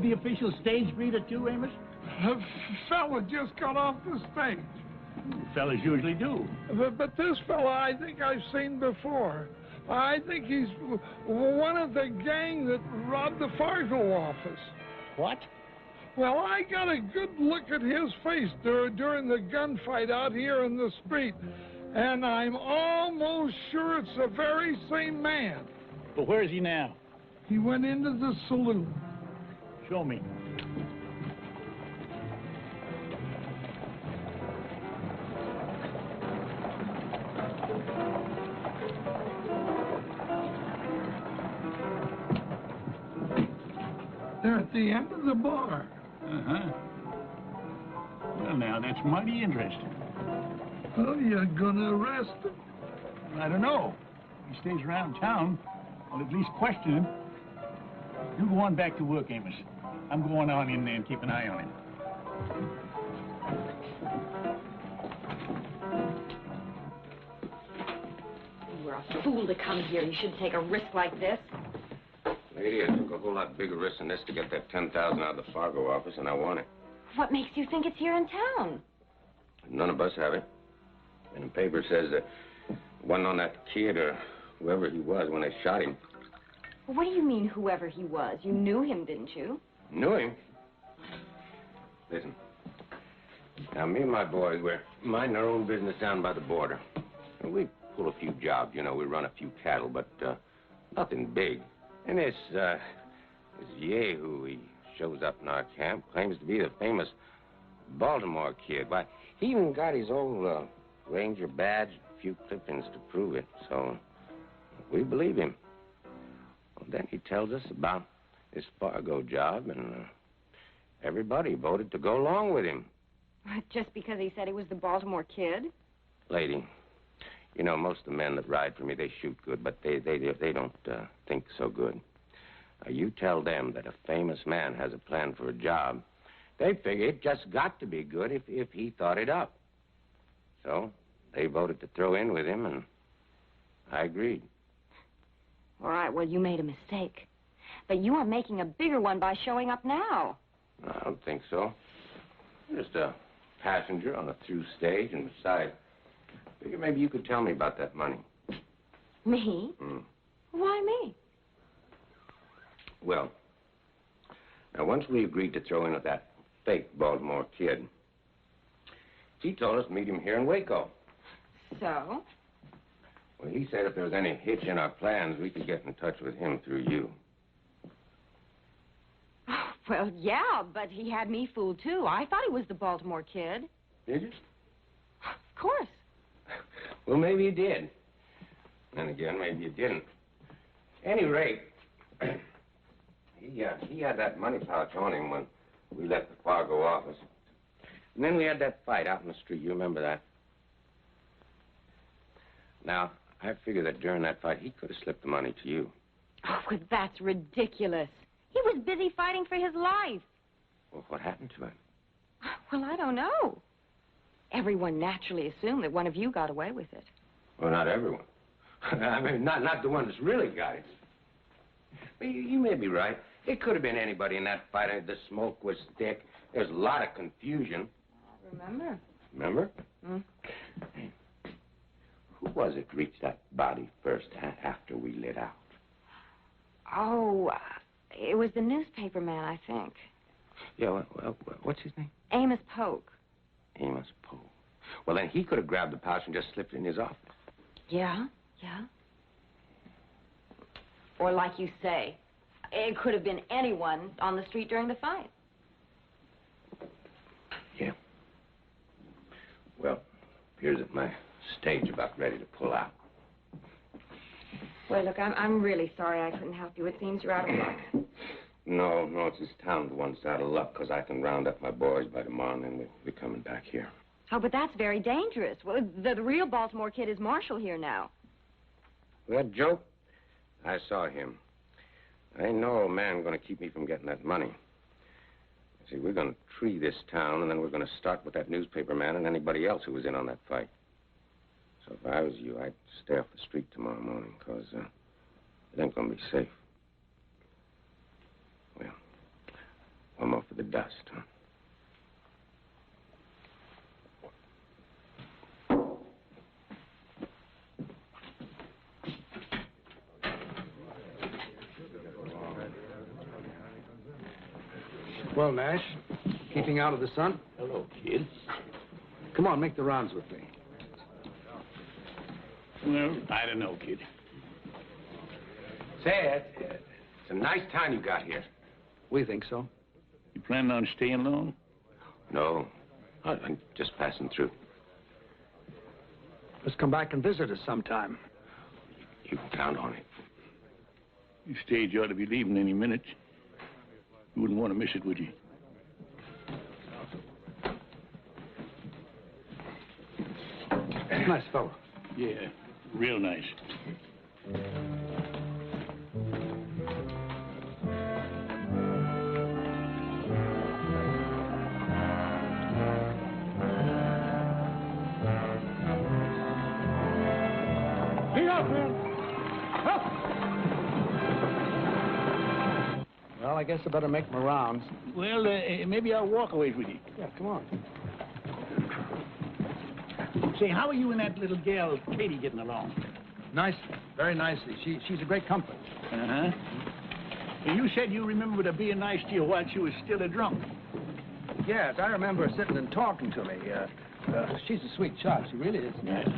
The official stage greeter too, Amos? The fella just got off the stage. Fellas usually do. But this fella I think I've seen before. I think he's one of the gang that robbed the Fargo office. What? Well, I got a good look at his face during the gunfight out here in the street, and I'm almost sure it's the very same man. But where is he now? He went into the saloon. Show me. They're at the end of the bar. Uh-huh. Well, now, that's mighty interesting. Well, you're gonna arrest him? I don't know. If he stays around town, I'll at least question him. You go on back to work, Amos. I'm going on in there and keep an eye on him. You were a fool to come here. You shouldn't take a risk like this. Lady, I took a whole lot bigger risk than this to get that $10,000 out of the Fargo office, and I want it. What makes you think it's here in town? None of us have it. And the paper says that it wasn't on that kid or whoever he was when they shot him. Well, what do you mean, whoever he was? You knew him, didn't you? Knew him? Listen. Now, me and my boys, we're minding our own business down by the border. And we pull a few jobs, you know, we run a few cattle, but nothing big. And this Yahoo, he shows up in our camp, claims to be the famous Baltimore Kid. Why, he even got his old Ranger badge, a few clippings to prove it. So we believe him. Well, then he tells us about this Fargo job, and everybody voted to go along with him. Just because he said he was the Baltimore Kid? Lady, You know, most of the men that ride for me, they shoot good, but they don't think so good. You tell them that a famous man has a plan for a job, they figure it just got to be good if he thought it up. So they voted to throw in with him, and I agreed. All right, well, you made a mistake. But you are making a bigger one by showing up now. I don't think so. I'm just a passenger on a through stage, and besides, I figure maybe you could tell me about that money. Me? Why me? Well, now, once we agreed to throw in with that fake Baltimore kid, he told us to meet him here in Waco. So? Well, he said if there was any hitch in our plans, we could get in touch with him through you. Well, yeah, but he had me fooled, too. I thought he was the Baltimore kid. Did you? Of course. Well, maybe you did. Then again, maybe you didn't. Any rate, he had that money pouch on him when we left the Fargo office. And then we had that fight out in the street. You remember that? Now, I figure that during that fight, he could have slipped the money to you. Oh, well, that's ridiculous. He was busy fighting for his life. Well, what happened to him? Well, I don't know. Everyone naturally assumed that one of you got away with it. Well, not everyone. I mean, not the one that's really got it. But you may be right. It could have been anybody in that fight. The smoke was thick. There's a lot of confusion. I remember. Remember? Hey, who was it reached that body first after we lit out? Oh, it was the newspaper man, I think. Yeah, well, what's his name? Amos Polk. Amos Polk. Well, then he could have grabbed the pouch and just slipped it in his office. Yeah. Or like you say, it could have been anyone on the street during the fight. Yeah. Well, appears that my stage about ready to pull out. Well, look, I'm really sorry I couldn't help you. It seems you're out of luck. No, it's this town the one's out of luck, because I can round up my boys by tomorrow, and then we're coming back here. Oh, but that's very dangerous. Well, the real Baltimore kid is Marshal here now. That joke? I saw him. I ain't no old man going to keep me from getting that money. See, we're going to tree this town, and then we're going to start with that newspaper man and anybody else who was in on that fight. So if I was you, I'd stay off the street tomorrow morning, because it ain't going to be safe. Well, one more for the dust, huh? Well, Nash, keeping out of the sun? Hello, kid. Come on, make the rounds with me. Well, I don't know, kid. Say, it's a nice town you got here. We think so. You planning on staying long? No, I'm just passing through. Let's come back and visit us sometime. You can count on it. Your stage ought to be leaving any minute. You wouldn't want to miss it, would you? Nice fellow. Yeah, real nice. Get up, man. Up. Well, I guess I better make my rounds. Well, maybe I'll walk away with you. Yeah, come on. Say, how are you and that little gal, Katie, getting along? Nice, very nicely. She's a great comfort. Uh-huh. And you said you remembered her being nice to you while she was still a drunk. Yes, I remember her sitting and talking to me. She's a sweet child. She really is. Yes.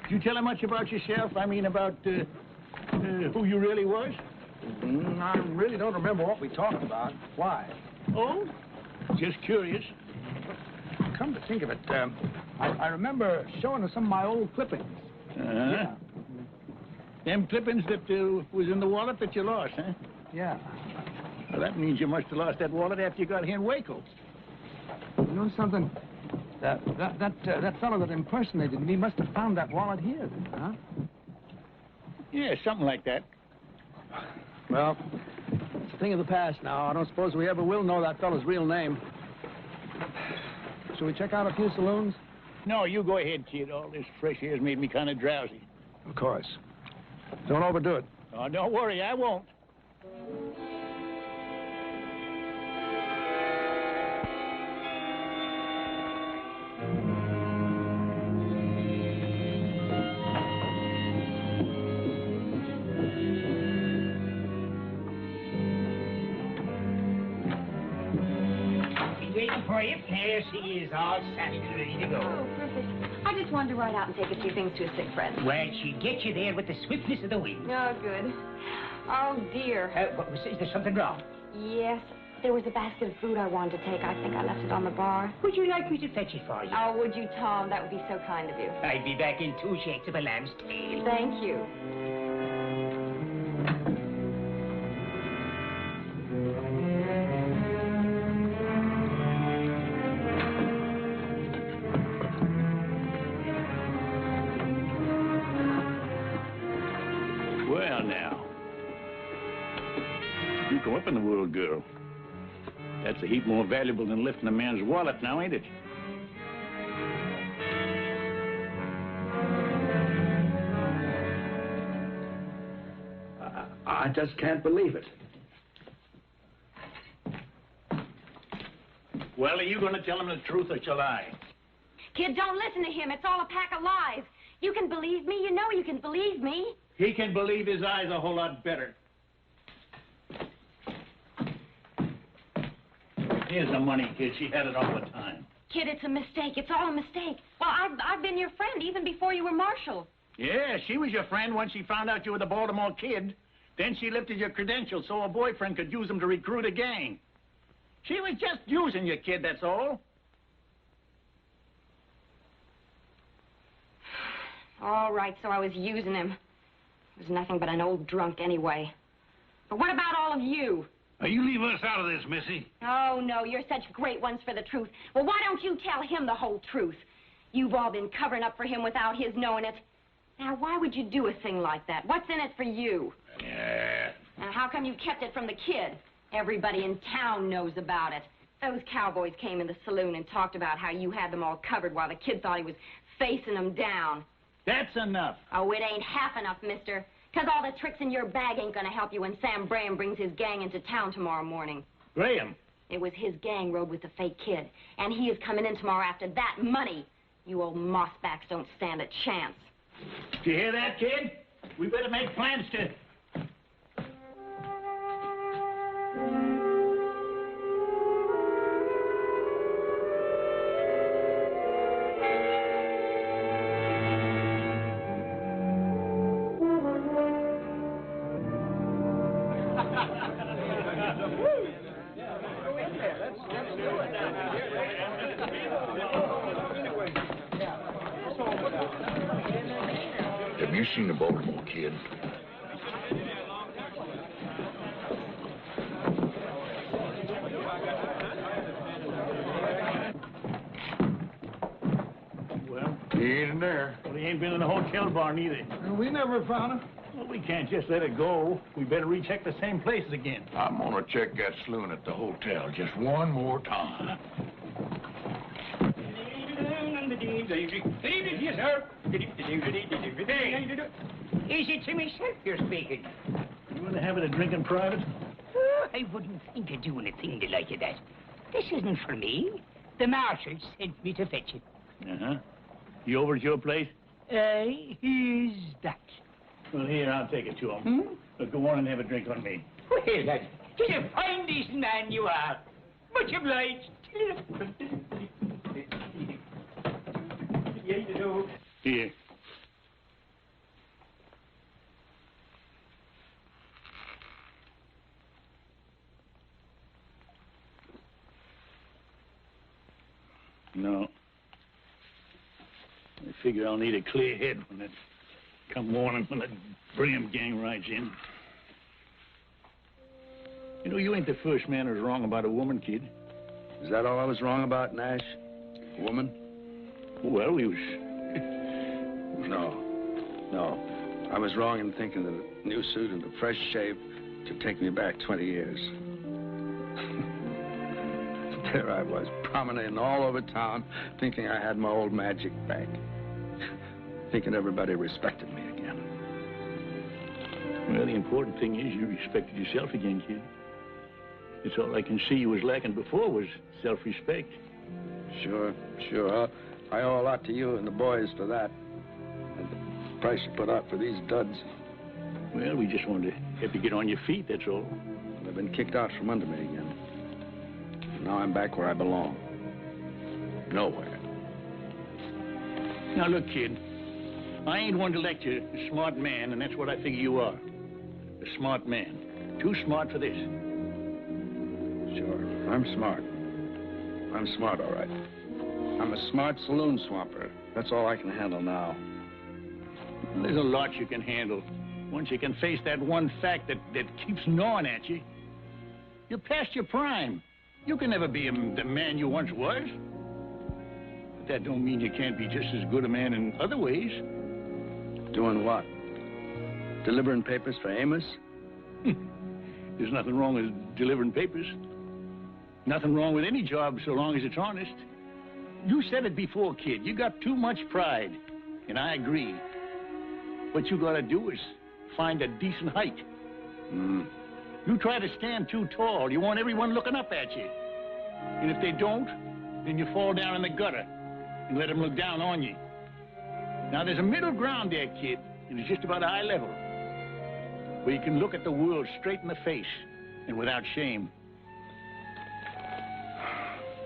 Did you tell her much about yourself? I mean, about who you really was? I really don't remember what we talked about. Why? Oh? Just curious. Come to think of it, I remember showing her some of my old clippings. Uh-huh. Yeah. Them clippings that was in the wallet that you lost, huh? Yeah. Well, that means you must have lost that wallet after you got here in Waco. You know something? That fellow that impersonated me must have found that wallet here, then, huh? Yeah, something like that. Well, it's a thing of the past now. I don't suppose we ever will know that fellow's real name. Shall we check out a few saloons? No, you go ahead, kid. All this fresh air's made me kind of drowsy. Of course. Don't overdo it. Oh, don't worry, I won't. Waiting for you. There she is, all saddled, ready to go. Oh, perfect. I just wanted to ride out and take a few things to a sick friend. Well, she'll get you there with the swiftness of the wind. Oh, good. Oh, dear. What was, is there something wrong? Yes. There was a basket of food I wanted to take. I think I left it on the bar. Would you like me to fetch it for you? Oh, would you, Tom? That would be so kind of you. I'll be back in 2 shakes of a lamb's tail. Thank you. Well, now. You come up in the world, girl. That's a heap more valuable than lifting a man's wallet now, ain't it? I just can't believe it. Well, are you going to tell him the truth or shall I? Kid, don't listen to him. It's all a pack of lies. You can believe me. You know you can believe me. He can believe his eyes a whole lot better. Here's the money, kid. She had it all the time. Kid, it's a mistake. It's all a mistake. Well, I've been your friend even before you were marshal. Yeah, she was your friend once she found out you were the Baltimore Kid. Then she lifted your credentials so her boyfriend could use them to recruit a gang. She was just using you, kid, that's all. All right, so I was using him. He was nothing but an old drunk anyway. But what about all of you? Now, you leave us out of this, Missy. Oh, no, you're such great ones for the truth. Well, why don't you tell him the whole truth? You've all been covering up for him without his knowing it. Now, why would you do a thing like that? What's in it for you? Yeah. Now, how come you kept it from the kid? Everybody in town knows about it. Those cowboys came in the saloon and talked about how you had them all covered while the kid thought he was facing them down. That's enough. Oh, it ain't half enough, mister. Because all the tricks in your bag ain't gonna help you when Sam Graham brings his gang into town tomorrow morning. Graham? It was his gang rode with the fake kid. And he is coming in tomorrow after that money. You old mossbacks don't stand a chance. Did you hear that, kid? We better make plans to... Have you seen the Baltimore Kid? Well? He ain't in there. Well, he ain't been in the hotel barn either. We never found him. Well, we can't just let it go. We better recheck the same places again. I'm gonna check that saloon at the hotel just one more time. Yes, sir. Is it to myself you're speaking? You want to have it a drink in private? Oh, I wouldn't think of doing a thing like that. This isn't for me. The marshal sent me to fetch it. Uh-huh. He over at your place? He's that. Well, here, I'll take it to him. But go on and have a drink on me. Well, lad, he's a fine, decent man you are. Much obliged. Here. No. I figure I'll need a clear head when that come morning when that Graham gang rides in. You know, you ain't the first man who's wrong about a woman, kid. Is that all I was wrong about, Nash? Woman? Well, we was... No. I was wrong in thinking that a new suit and a fresh shave could take me back 20 years. There I was, promenading all over town, thinking I had my old magic back. Thinking everybody respected me again. Well, the important thing is you respected yourself again, kid. It's all I can see you was lacking before was self-respect. Sure. I owe a lot to you and the boys for that. And the price you put out for these duds. Well, we just wanted to help you get on your feet, that's all. I've been kicked out from under me again. Now I'm back where I belong. Nowhere. Now, look, kid. I ain't one to lecture a smart man, and that's what I figure you are. A smart man. Too smart for this. Sure, I'm smart. I'm smart, all right. I'm a smart saloon swamper. That's all I can handle now. There's a lot you can handle. Once you can face that one fact that keeps gnawing at you. You're past your prime. You can never be the man you once was. But that don't mean you can't be just as good a man in other ways. Doing what? Delivering papers for Amos? There's nothing wrong with delivering papers. Nothing wrong with any job so long as it's honest. You said it before, kid. You got too much pride. And I agree. What you gotta do is find a decent height. You try to stand too tall. You want everyone looking up at you. And if they don't, then you fall down in the gutter and let them look down on you. Now, there's a middle ground there, kid, and it's just about eye level, where you can look at the world straight in the face and without shame.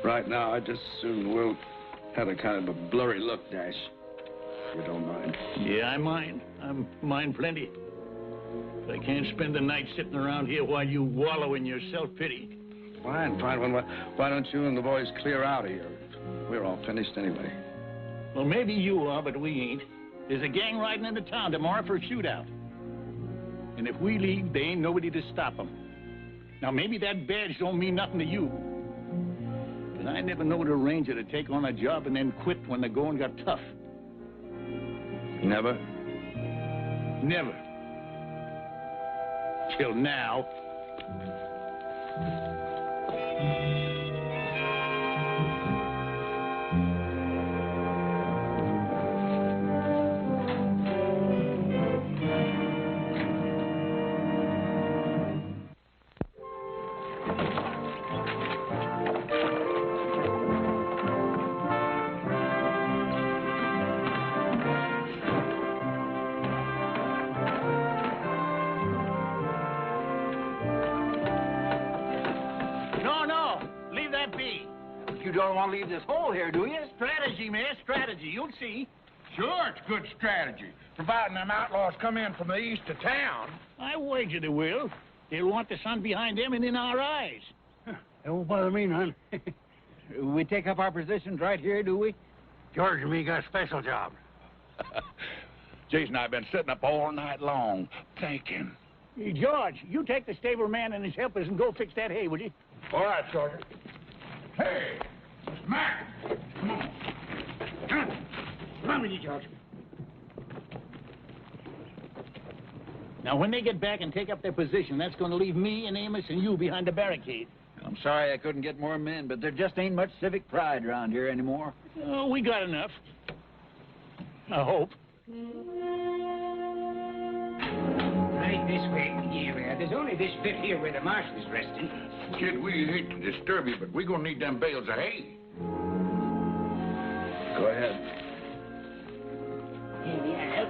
Right now, I just assume Will had a kind of a blurry look, Dash. If you don't mind. Yeah, I mind. I mind plenty. But I can't spend the night sitting around here while you wallow in your self-pity. Fine. Why don't you and the boys clear out of here? We're all finished anyway. Well, maybe you are, but we ain't. There's a gang riding into town tomorrow for a shootout. And if we leave, there ain't nobody to stop them. Now, maybe that badge don't mean nothing to you. But I never knowed a ranger to take on a job and then quit when the going got tough. Never? Never. Till now. Leave this hole here, do you? Strategy, man, strategy. You'll see. Sure, it's good strategy, providing them outlaws come in from the east of town. I wager they will. They'll want the sun behind them and in our eyes. It won't bother me none. We take up our positions right here, do we? George and me got a special job. Jason and I have been sitting up all night long, thinking. Hey, George, you take the stable man and his helpers and go fix that hay, will you? All right, Sergeant. Hey! Mac! Come on. Come on with you, George. Now, when they get back and take up their position, that's going to leave me and Amos and you behind the barricade. I'm sorry I couldn't get more men, but there just ain't much civic pride around here anymore. Oh, we got enough. I hope. Right this way. Yeah, there's only this bit here where the marshal's resting. Kid, we hate to disturb you, but we're gonna need them bales of hay. Go ahead. Here we are.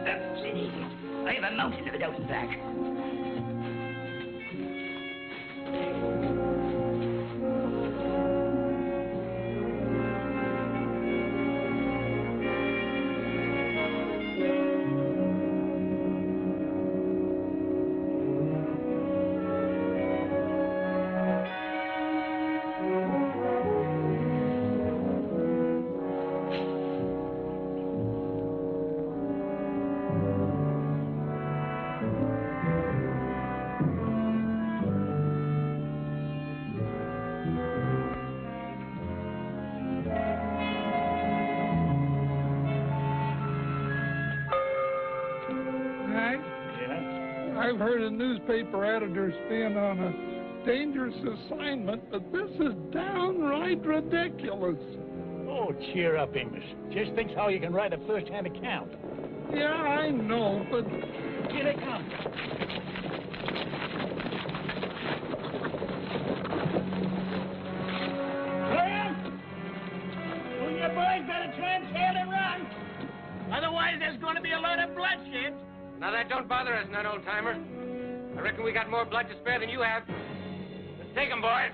Up, sit easy. I have a mountain of it out in back. I've heard of newspaper editors being on a dangerous assignment, but this is downright ridiculous. Oh, cheer up, Amos. Just think how you can write a first-hand account. Yeah, I know, but... Here they come. You boys better turn tail and run. Otherwise, there's going to be a lot of bloodshed. Now, that don't bother us none, old-timer. I reckon we got more blood to spare than you have. Let's take 'em, boys.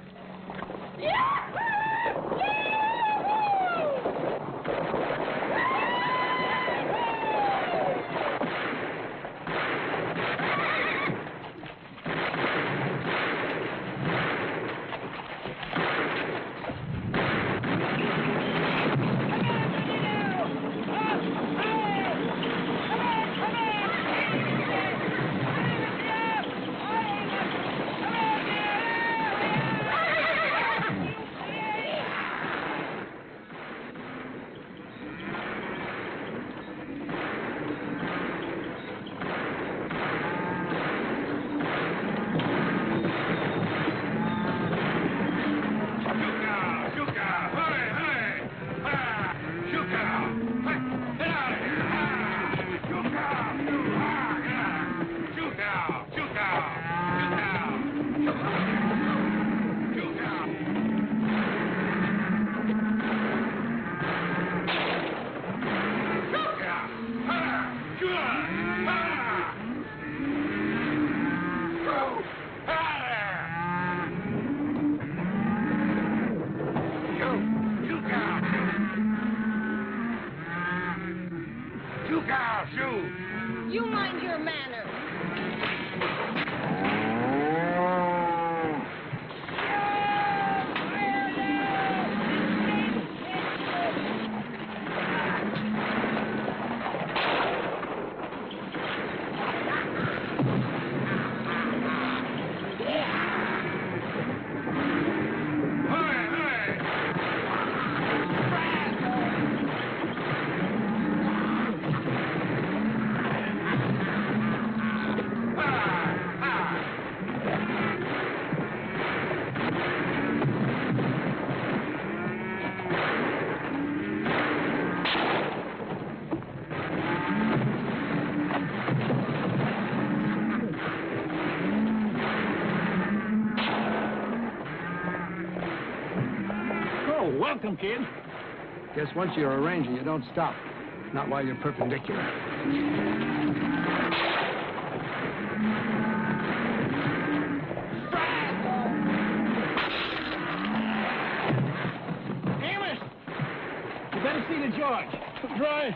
You mind your manners. Welcome, kid. Guess once you're a ranger, you don't stop. Not while you're perpendicular. Amos! You better see to George. Right.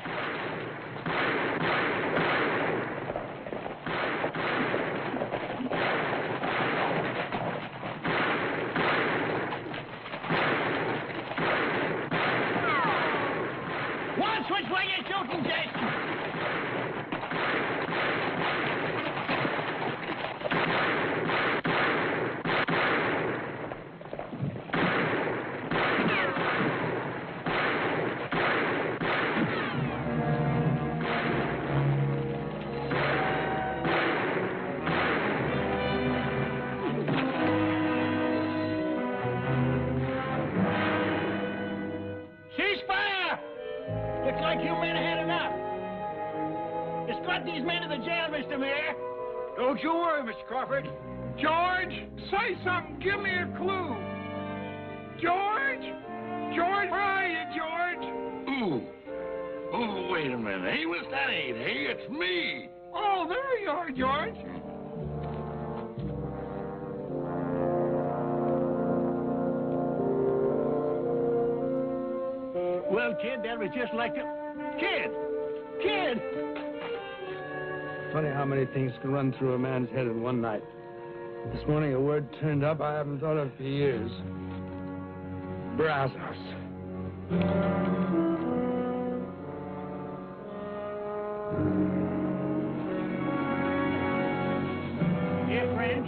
Which way you shooting, Jason? Ceasefire! Looks like you men had enough. Escort these men to the jail, Mr. Mayor. Don't you worry, Mr. Crawford. George, say something. Give me a clue. George? George, where are you, George? Ooh. Oh, wait a minute. Amos, that ain't he. It's me. Oh, there you are, George. Well, kid, that was just like the... Kid! Kid! Funny how many things can run through a man's head in one night. This morning a word turned up I haven't thought of for years. Brazos. Dear friends,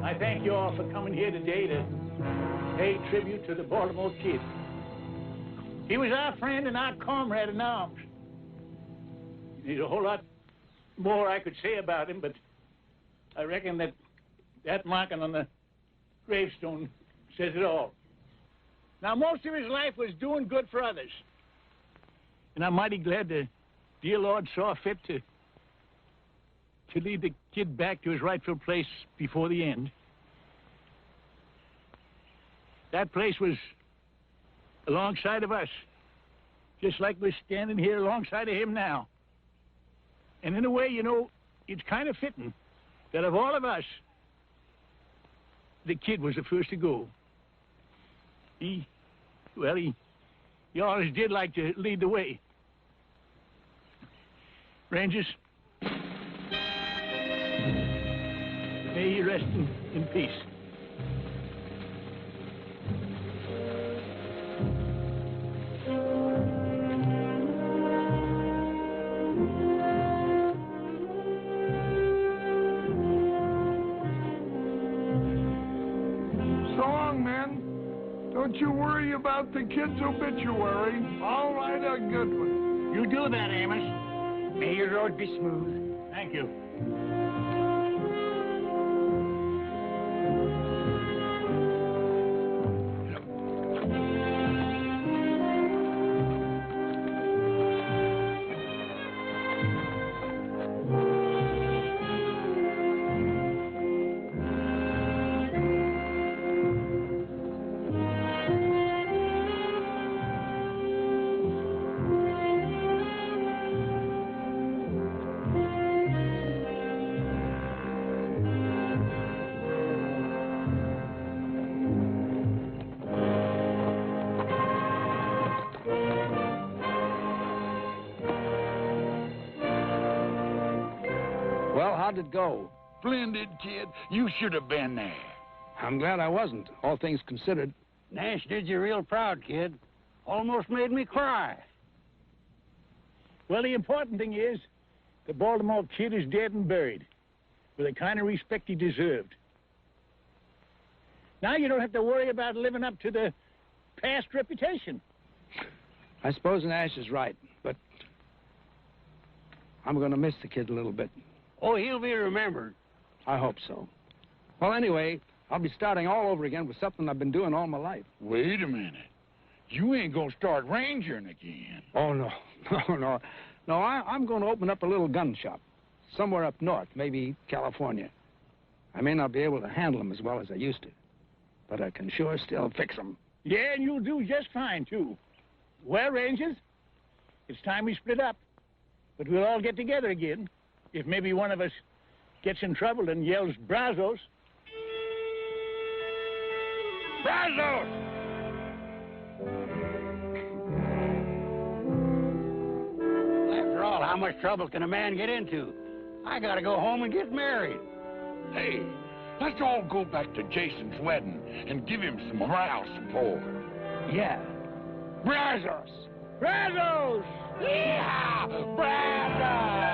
I thank you all for coming here today to pay tribute to the Baltimore Kid. He was our friend and our comrade in arms. He's a whole lot more I could say about him, but I reckon that marking on the gravestone says it all. Now, most of his life was doing good for others. And I'm mighty glad the dear Lord saw fit to lead the kid back to his rightful place before the end. That place was alongside of us, just like we're standing here alongside of him now. And in a way, you know, it's kind of fitting that of all of us, the kid was the first to go. He always did like to lead the way. Rangers, may he rest in peace. So long, men. Don't you worry about the kid's obituary. I'll write a good one. You do that, Amos. May your road be smooth. Thank you. How'd it go? Splendid, kid. You should have been there. I'm glad I wasn't, all things considered. Nash did you real proud, kid. Almost made me cry. Well, the important thing is the Baltimore kid is dead and buried with the kind of respect he deserved. Now you don't have to worry about living up to the past reputation. I suppose Nash is right, but I'm going to miss the kid a little bit. Oh, he'll be remembered. I hope so. Well, anyway, I'll be starting all over again with something I've been doing all my life. Wait a minute. You ain't gonna start rangering again. Oh, no. No, I'm going to open up a little gun shop. Somewhere up north, maybe California. I may not be able to handle them as well as I used to, but I can sure still fix them. Yeah, and you'll do just fine, too. Well, Rangers, it's time we split up. But we'll all get together again. If maybe one of us gets in trouble and yells, Brazos. Brazos! After all, how much trouble can a man get into? I gotta go home and get married. Hey, let's all go back to Jason's wedding and give him some moral support. Yeah. Brazos! Brazos! Yeah! Brazos!